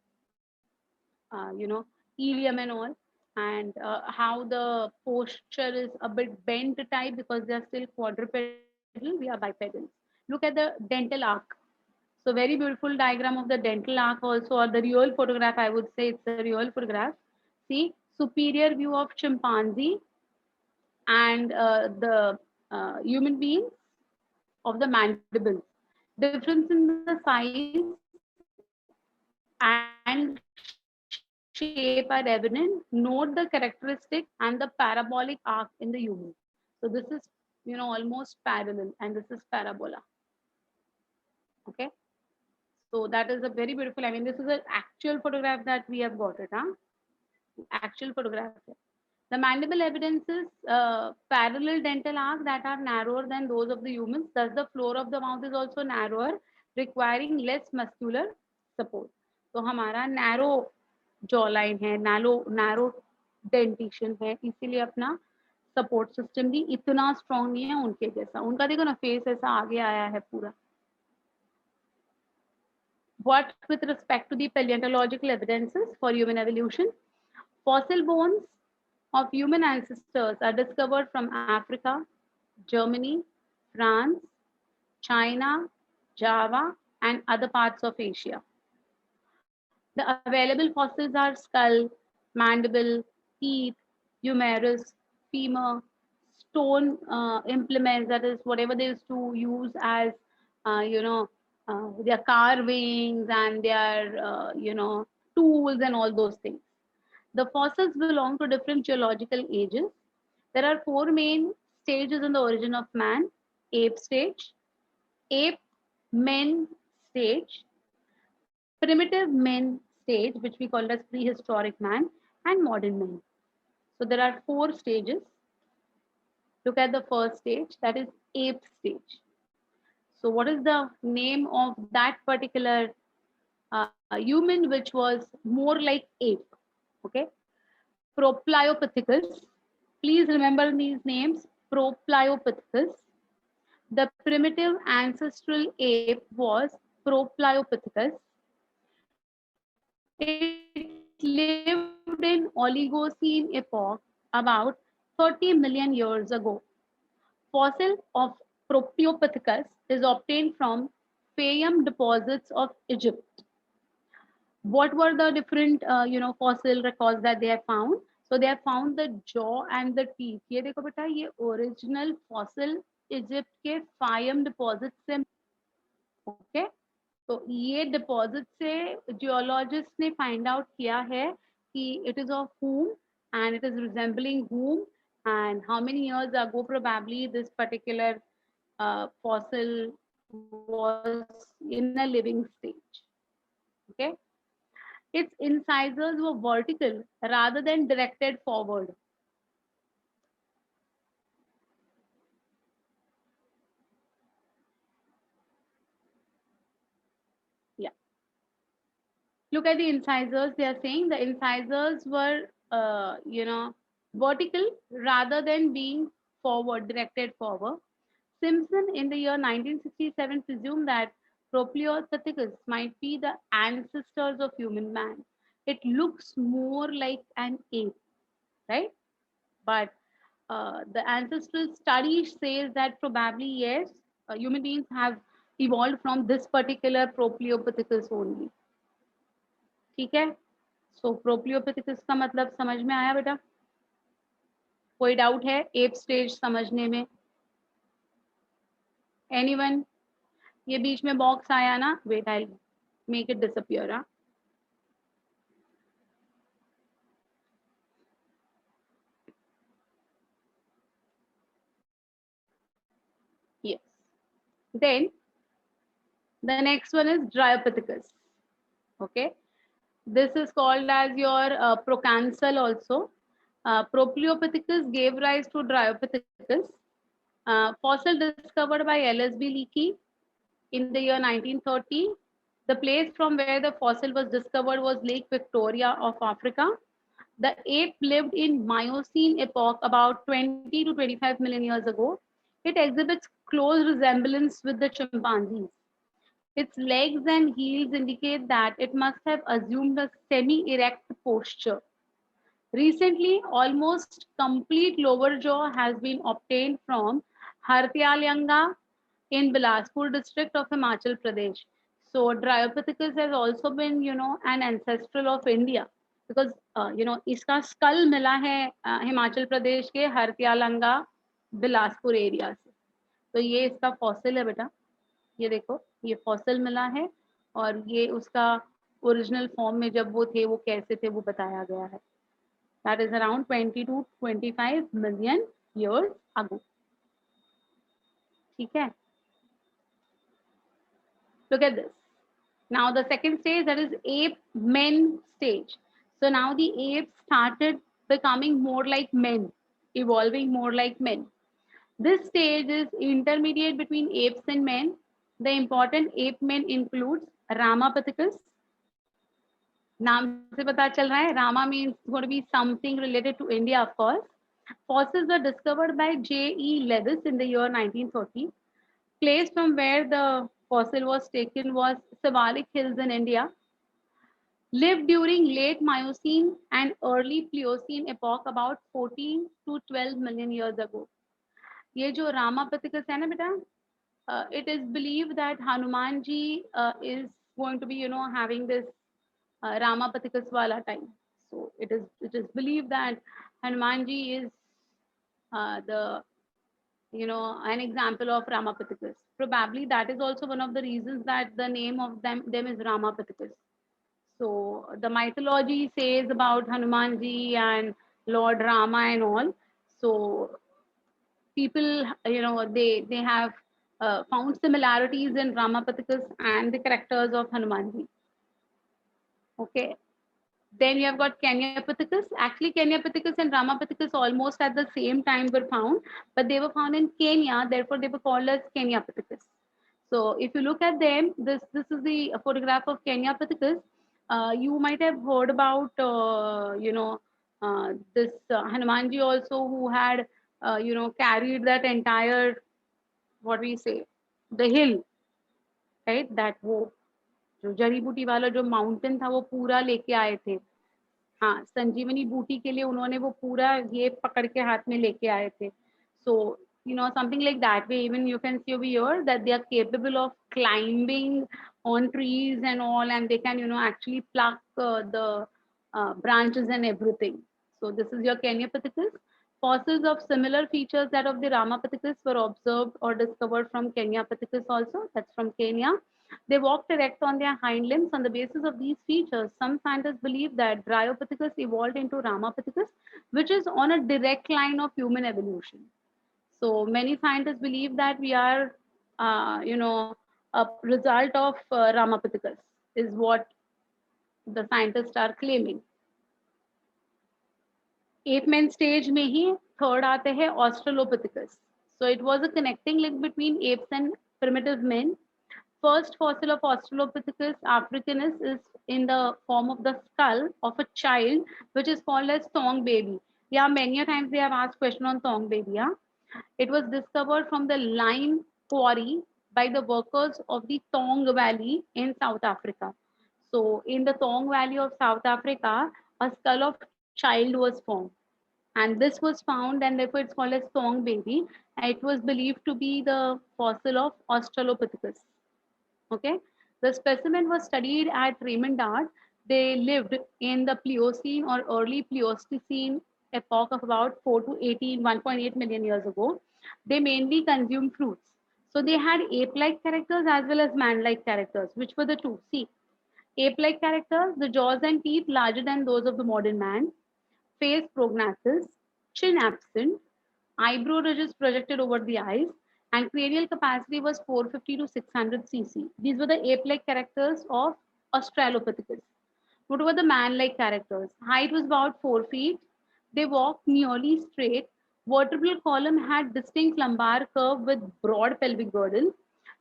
Speaker 1: ilium and all, and how the posture is a bit bent type because they are still quadrupedal, we are bipedal. Look at the dental arc. So very beautiful diagram of the dental arc also, or the real photograph, I would say it's a real photograph. See, superior view of chimpanzee and the human being of the mandible. Difference in the size and shape are evident. Note the characteristic and the parabolic arc in the human. So this is, almost parallel, and this is parabola. Okay. So that is a very beautiful. I mean, this is an actual photograph that we have got it. Actual photograph. The mandible evidences parallel dental arcs that are narrower than those of the humans. Thus, the floor of the mouth is also narrower, requiring less muscular support. So, हमारा narrow jaw line है, narrow dentition है, इसीलिए अपना support system भी इतना strong नहीं है उनके जैसा। उनका देखो ना फेस ऐसा आगे आया है पूरा। What with respect to the paleontological evidences for human evolution, fossil bones of human ancestors are discovered from Africa, Germany, France, China, Java, and other parts of Asia. The available fossils are skull, mandible, teeth, humerus, femur, stone implements, that is whatever they used to use as, you know, their carvings and their, tools and all those things. The fossils belong to different geological ages. There are four main stages in the origin of man: ape stage, ape men stage, primitive men stage, which we call as prehistoric man, and modern man. So there are four stages. Look at the first stage, that is ape stage. So what is the name of that particular human which was more like ape? Okay, Proplyopithecus. Please remember these names. Proplyopithecus. The primitive ancestral ape was Proplyopithecus. It lived in Oligocene epoch about 30 million years ago. Fossil of Proplyopithecus is obtained from Fayum deposits of Egypt. What were the different fossil records that they have found? So they have found the jaw and the teeth. ये देखो बेटा, ये original fossil Egypt के फायम deposit से, okay तो ये deposit से geologist ने फाइंड आउट किया है कि it is of whom and it is resembling whom and how many years ago probably this particular fossil was in a living stage. Okay, its incisors were vertical rather than directed forward. Yeah, look at the incisors. They are saying the incisors were vertical rather than being forward, directed forward. Simpson in the year 1967 presumed that Proplyopithecus might be the ancestors of human man. It looks more like an ape, right? But the ancestral study says that probably yes, human beings have evolved from this particular Proplyopithecus only. ठीक है, सो प्रोप्लियोपिथिकस का मतलब समझ में आया बेटा? कोई doubt है एप स्टेज समझने में? एनीवन? ये बीच में बॉक्स आया ना, wait I make it disappear. हाँ, yes. Then the next one is Dryopithecus. Okay, this is called as your procancel also. Proplyopithecus gave rise to Dryopithecus. Fossil discovered by LSB Leakey in the year 1930. The place from where the fossil was discovered was Lake Victoria of Africa. The ape lived in Miocene epoch about 20 to 25 million years ago. It exhibits close resemblance with the chimpanzees. Its legs and heels indicate that it must have assumed a semi-erect posture. Recently, almost complete lower jaw has been obtained from Hartyalyanga in Bilaspur district of Himachal Pradesh. So Dryopithecus has also been, an ancestral of India because, इसका skull मिला है हिमाचल प्रदेश के हरत्यालंगा Bilaspur area से. तो ये इसका fossil है बेटा, ये देखो ये फॉसिल मिला है और ये उसका ओरिजिनल फॉर्म में जब वो थे वो कैसे थे वो बताया गया है. That is around 20 to 25 million years ago. ठीक है, look at this. Now the second stage, that is ape men stage. So now the apes started becoming more like men, evolving more like men. This stage is intermediate between apes and men. The important ape men includes Ramapithecus, नाम से पता चल रहा है, Rama means going to be something related to India, of course. Fossils were discovered by J.E. Lewis in the year 1930. Place from where the fossil was taken was Siwalik Hills in India. Lived during late Miocene and early Pliocene epoch about 14 to 12 million years ago. ये जो Ramapaticus है ना बेटा, it is believed that Hanuman ji is going to be, you know, having this Ramapaticus wala time. So it is believed that Hanuman ji is the, you know, an example of Ramapaticus. Probably that is also one of the reasons that the name of them is Ramapaticus. So the mythology says about Hanuman ji and Lord Rama and all. So people, you know, they have found similarities in Ramapaticus and the characters of Hanuman ji. Okay. Then you have got Keniapithecus. Actually, Keniapithecus and Ramapaticus almost at the same time were found, but they were found in Kenya. Therefore, they were called as Keniapithecus. So if you look at them, this is the photograph of Keniapithecus. You might have heard about, this Hanumanji also, who had, carried that entire, what we say, the hill, right? That वो जो जड़ी बूटी वाला जो mountain था वो पूरा लेके आए थे। हाँ, संजीवनी बूटी के लिए उन्होंने वो पूरा ये पकड़ के हाथ में लेके आए थे। So, you know, something like that way, even you can see over here that they are capable of climbing on trees and all, and they can, you know, actually pluck the branches and everything. So this is your Keniapithecus. Fossils of similar features that of the Ramapithecus were observed or discovered from Keniapithecus also. That's from Kenya. They walked erect on their hind limbs. On the basis of these features, some scientists believe that Dryopithecus evolved into Ramapithecus, which is on a direct line of human evolution. So many scientists believe that we are, a result of Ramapithecus is what the scientists are claiming. Ape men stage में ही third आते हैं Australopithecus. So it was a connecting link between apes and primitive men. First fossil of Australopithecus africanus is in the form of the skull of a child, which is called as Thong baby. Yeah, many a times they have asked question on Thong baby. Yeah, it was discovered from the lime quarry by the workers of the Thong Valley in South Africa. So, in the Thong Valley of South Africa, a skull of child was found, and this was found, and therefore it's called as Thong baby. And it was believed to be the fossil of Australopithecus. Okay, the specimen was studied at Raymondard. They lived in the Pliocene or early Pleistocene epoch of about 4 to 18, 1.8 million years ago. They mainly consumed fruits. So they had ape-like characters as well as man-like characters. Which were the two? See, ape-like characters, the jaws and teeth larger than those of the modern man, face prognathous, chin absent, eyebrow ridges projected over the eyes, and cranial capacity was 450 to 600 cc. These were the ape-like characters of Australopithecus. What were the man-like characters? Height was about 4 feet. They walked nearly straight. Vertebral column had distinct lumbar curve with broad pelvic girdle.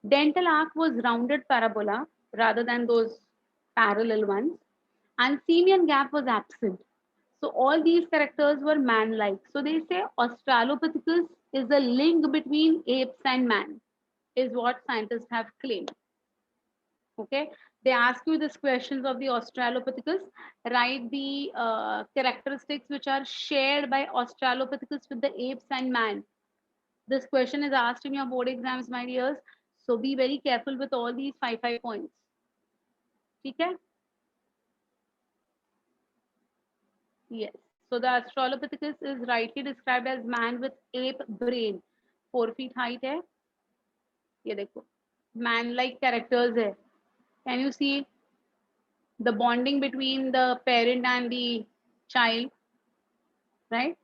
Speaker 1: Dental arc was rounded parabola rather than those parallel ones. And simian gap was absent. So all these characters were man-like. So they say Australopithecus is the link between apes and man, is what scientists have claimed. Okay, they ask you these questions of the Australopithecus. Write the characteristics which are shared by Australopithecus with the apes and man. This question is asked in your board exams, my dears. So be very careful with all these five points. Okay. Yes. So the Australopithecus is rightly described as man with ape brain. 4 feet height है. ये देखो. Man-like characters है. Can you see the bonding between the parent and the child? Right?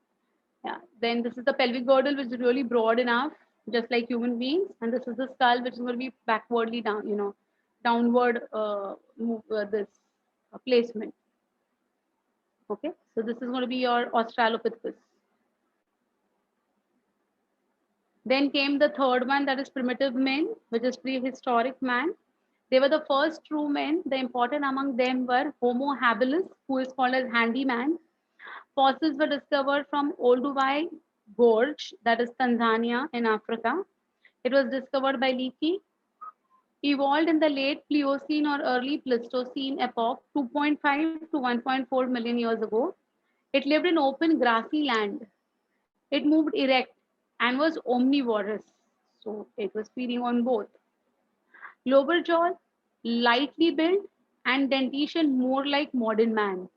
Speaker 1: Yeah. Then this is the pelvic girdle, which is really broad enough, just like human beings. And this is the skull, which is going to be backwardly down, you know, downward move this placement. Okay. So this is going to be your Australopithecus. Then came the third one, that is primitive men, which is prehistoric man. They were the first true men. The important among them were Homo habilis, who is called as handyman. Fossils were discovered from Olduvai Gorge, that is Tanzania in Africa. It was discovered by Leakey. Evolved in the late Pliocene or early Pleistocene epoch, 2.5 to 1.4 million years ago. It lived in open grassy land. It moved erect and was omnivorous. So it was feeding on both. Lower jaw, lightly built, and dentition more like modern man.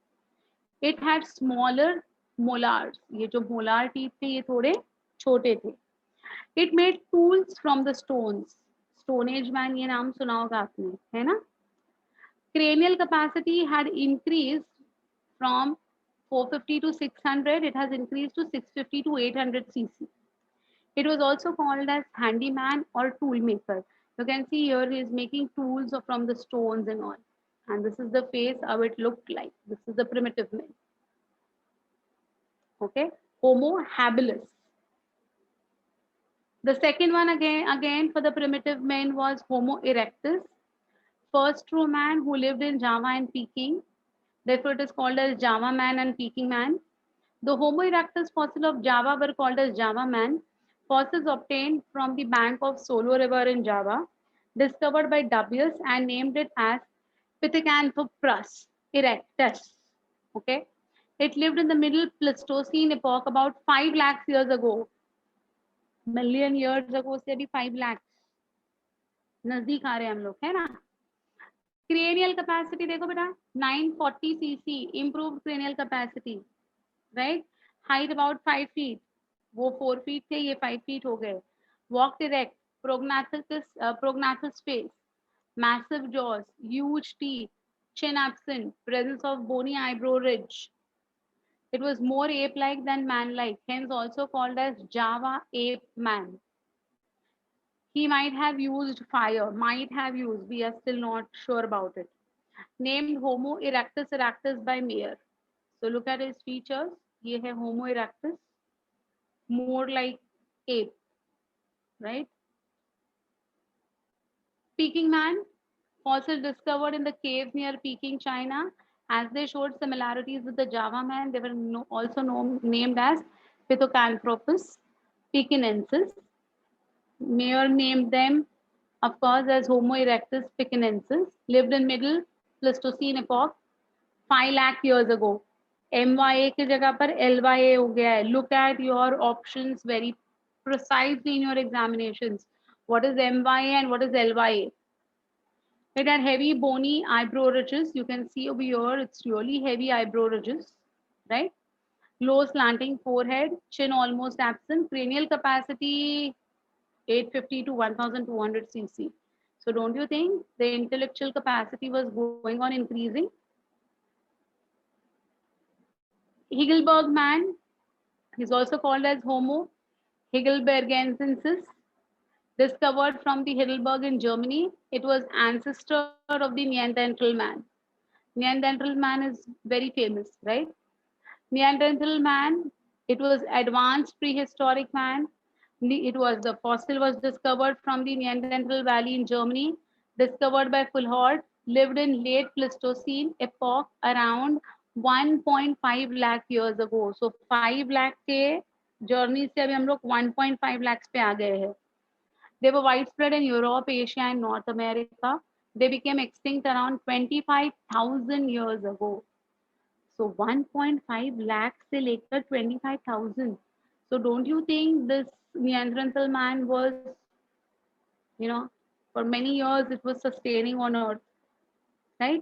Speaker 1: It had smaller molars. ये जो molar teeth थे ये थोड़े छोटे थे. It made tools from the stones. Stone Age man ये नाम सुना होगा आपने, है ना? Cranial capacity had increased from 450 to 600. It has increased to 650 to 800 cc. It was also called as handyman or tool maker. You can see here he is making tools from the stones and all. And this is the face how it looked like. This is the primitive man. Okay, Homo habilis. The second one again for the primitive men was Homo erectus, first true man who lived in Java and Peking. Therefore, it is called as Java man and Peking man. The Homo erectus fossil of Java were called as Java man. Fossils obtained from the bank of Solo River in Java, discovered by Dubius and named it as Pithecanthropus erectus. Okay, it lived in the middle Pleistocene epoch about 5 lakhs years ago. Million years ago से अभी 5 lakhs नजदीक आ रहे हैं हम लोग, है ना? Cranial capacity देखो बेटा 940 cc, improved cranial capacity, right? Height about 5 feet. वो 4 feet थे, ये 5 feet हो गए. Walked erect, prognathous face, massive jaws, huge teeth, chin absent, presence of bony eyebrow ridge. It was more ape-like than man-like, hence also called as Java ape man. He might have used fire, might have used, we are still not sure about it. Named Homo erectus erectus by Mayer. So look at his features. ये है Homo erectus, more like ape, right? Peking man, fossil discovered in the caves near Peking, China. As they showed similarities with the Java man, they were also named as Pithecanthropus pekinensis. Mayer named them, of course, as Homo erectus pekinensis. Lived in Middle Pleistocene epoch, 5 lakh years ago. MYA की जगह पर LYA हो गया है. Look at your options very precisely in your examinations. What is MYA and what is LYA? It had heavy bony eyebrow ridges. You can see over here, it's really heavy eyebrow ridges, right? Low slanting forehead, chin almost absent, cranial capacity 850 to 1200 cc. So don't you think the intellectual capacity was going on increasing? Heidelberg man, he's also called as Homo heidelbergensis, discovered from the Heidelberg in Germany. It was ancestor of the Neanderthal man. Neanderthal man is very famous, right? Neanderthal man, it was advanced prehistoric man. The fossil was discovered from the Neanderthal Valley in Germany, discovered by Fulhort, lived in late Pleistocene epoch around 1.5 lakh years ago. So 5 lakh के journey से अभी हम लोग 1.5 lakhs पे आ गए हैं. They were widespread in Europe, Asia, and North America. They became extinct around 25,000 years ago. So 1.5 lakhs से लेकर 25,000. So don't you think this Neanderthal man was, for many years it was sustaining on Earth, right?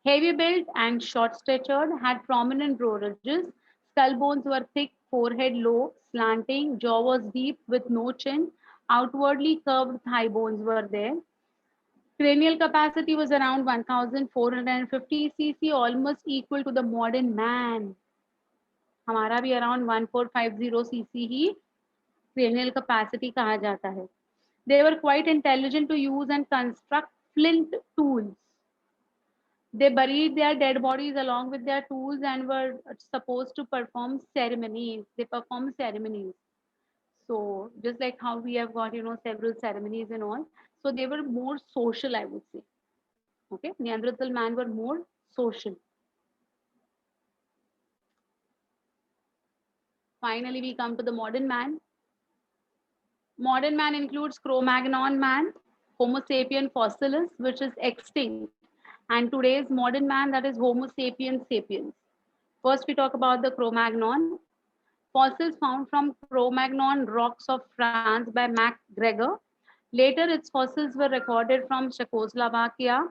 Speaker 1: Heavy built and short statured, had prominent brow ridges, skull bones were thick, forehead low, slanting, jaw was deep with no chin, outwardly curved thigh bones were there. Cranial capacity was around 1450 cc, almost equal to the modern man. हमारा भी around 1450 cc ही cranial capacity कहा जाता है. They were quite intelligent to use and construct flint tools. They buried their dead bodies along with their tools and were supposed to perform ceremonies. They performed ceremonies. So just like how we have got, several ceremonies and all. So they were more social, I would say. Okay, Neanderthal man were more social. Finally, we come to the modern man. Modern man includes Cro-Magnon man, Homo sapien fossilis, which is extinct, and today's modern man, that is Homo sapiens sapiens. First, we talk about the Cro-Magnon. Fossils found from Cro-Magnon rocks of France by MacGregor. Later, its fossils were recorded from Czechoslovakia,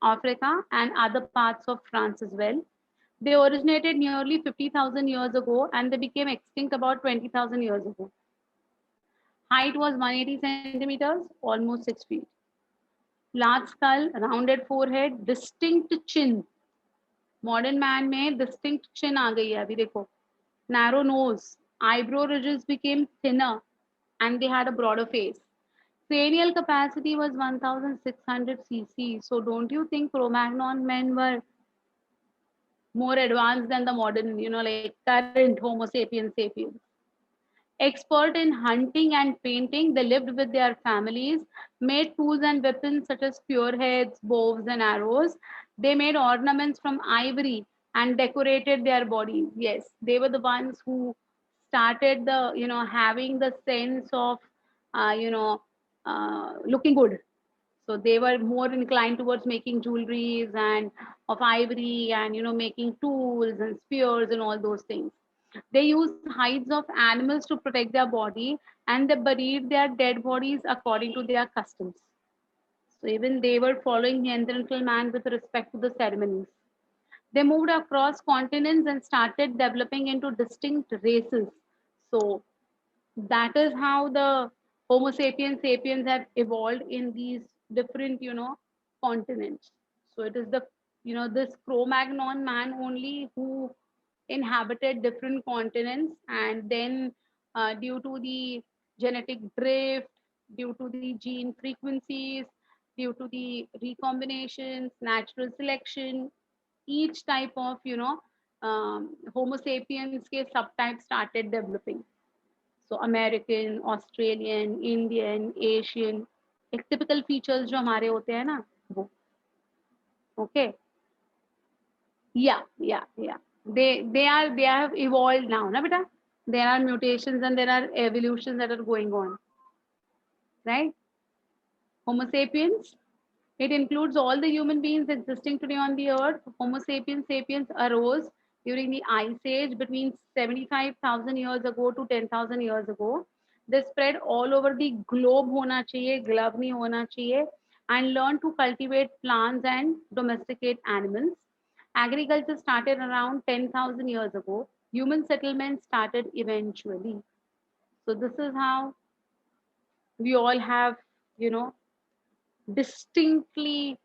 Speaker 1: Africa, and other parts of France as well. They originated nearly 50,000 years ago and they became extinct about 20,000 years ago. Height was 180 centimeters, almost 6 feet. Large skull, rounded forehead, distinct chin. Modern man में distinct chin आ गई है अभी देखो. Narrow nose, eyebrow ridges became thinner, and they had a broader face. Cranial capacity was 1,600 cc. So don't you think Cro-Magnon men were more advanced than the modern, like current Homo sapiens sapiens? Expert in hunting and painting, they lived with their families, made tools and weapons such as spearheads, bows, and arrows. They made ornaments from ivory and decorated their bodies. Yes, they were the ones who started the, having the sense of, looking good. So they were more inclined towards making jewelries and of ivory and making tools and spears and all those things. They used hides of animals to protect their body and they buried their dead bodies according to their customs. So even they were following Neanderthal man with respect to the ceremonies. They moved across continents and started developing into distinct races. So that is how the Homo sapiens sapiens have evolved in these different, continents. So it is the, this Cro-Magnon man only who inhabited different continents, and then due to the genetic drift, due to the gene frequencies, due to the recombinations, natural selection, each type of, Homo sapiens के subtype started developing. So American, Australian, Indian, Asian, एक typical features जो हमारे होते हैं ना वो. Okay, yeah. They have evolved now, na beta. There are mutations and there are evolutions that are going on, right? Homo sapiens, it includes all the human beings existing today on the earth. Homo sapiens sapiens arose during the Ice Age between 75,000 years ago to 10,000 years ago. They spread all over the globe होना चाहिए, glove नहीं होना चाहिए, and learned to cultivate plants and domesticate animals. Agriculture started around 10,000 years ago. Human settlement started eventually. So this is how we all have, you know, distinctly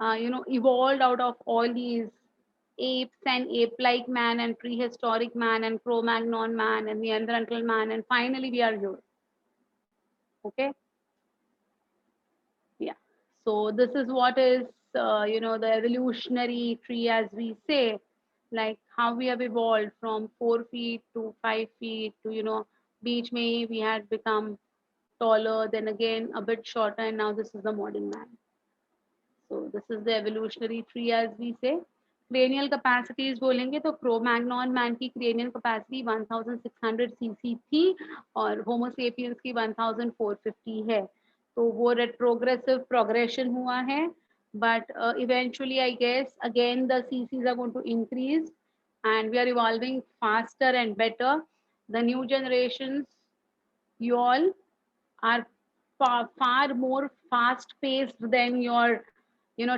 Speaker 1: evolved out of all these apes and ape-like man and prehistoric man and Cro-Magnon man and Neanderthal man, and finally we are here. Okay, yeah. So this is what is the evolutionary tree, as we say, like how we have evolved from 4 feet to 5 feet to beach may we had become taller, then again a bit shorter, and now this is the modern man. So this is the evolutionary tree, as we say. Cranial capacities बोलेंगे तो Cro-Magnon man की cranial capacity 1600 cc थी और Homo sapiens की 1450 है. तो वो retrogressive progression हुआ है, but eventually I guess again the cc's are going to increase and we are evolving faster and better. The new generations, you all are far more fast paced than your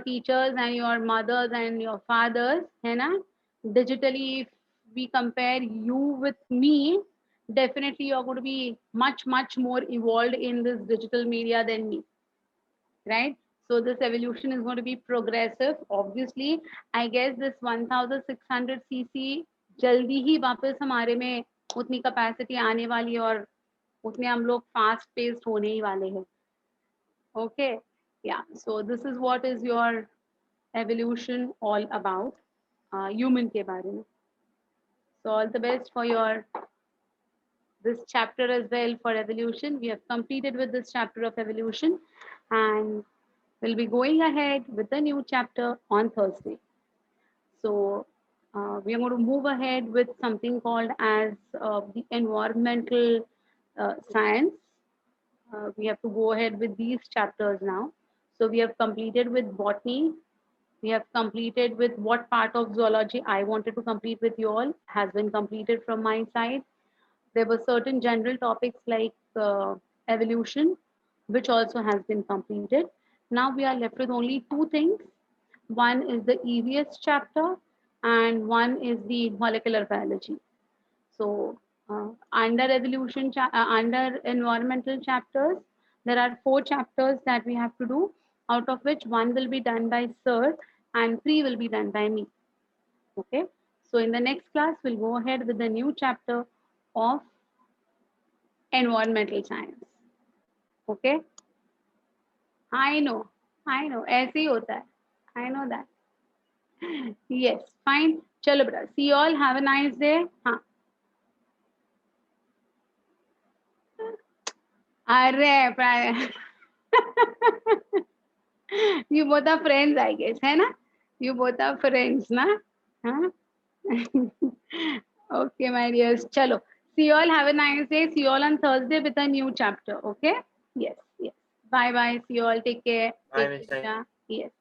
Speaker 1: teachers and your mothers and your fathers, है ना? Digitally, if we compare you with me, definitely you're going to be much more evolved in this digital media than me, right? So this evolution is going to be progressive. Obviously, I guess this 1600 cc जल्दी ही वापस हमारे में उतनी capacity आने वाली है और उतने हम लोग फास्ट पेस्ड होने ही वाले हैं. Okay, yeah. So this is what is your evolution all about, human के बारे में. So all the best for your this chapter as well for evolution. We have completed with this chapter of evolution, and We'll be going ahead with the new chapter on Thursday. So we are going to move ahead with something called as the environmental science. We have to go ahead with these chapters now. So we have completed with botany. We have completed with what part of zoology I wanted to complete with you all has been completed from my side. There were certain general topics like evolution, which also has been completed. Now we are left with only two things. One is the EVS chapter and one is the molecular biology. So under evolution, under environmental chapters, there are 4 chapters that we have to do, out of which one will be done by Sir and 3 will be done by me. Okay. So in the next class, we'll go ahead with the new chapter of environmental science. Okay. I know. ऐसे ही होता है. I know that. Yes. Fine. चलो बेटा. See you all. Have a nice day. हाँ. अरे you both are friends, I guess, है ना? You both are friends, ना? हाँ? Okay, my dears. चलो. See you all. Have a nice day. See you all on Thursday with a new chapter. Okay? Yes. Bye bye. See you all. Take care.
Speaker 3: Bye,
Speaker 1: Take
Speaker 3: Miss.
Speaker 1: care. Yes.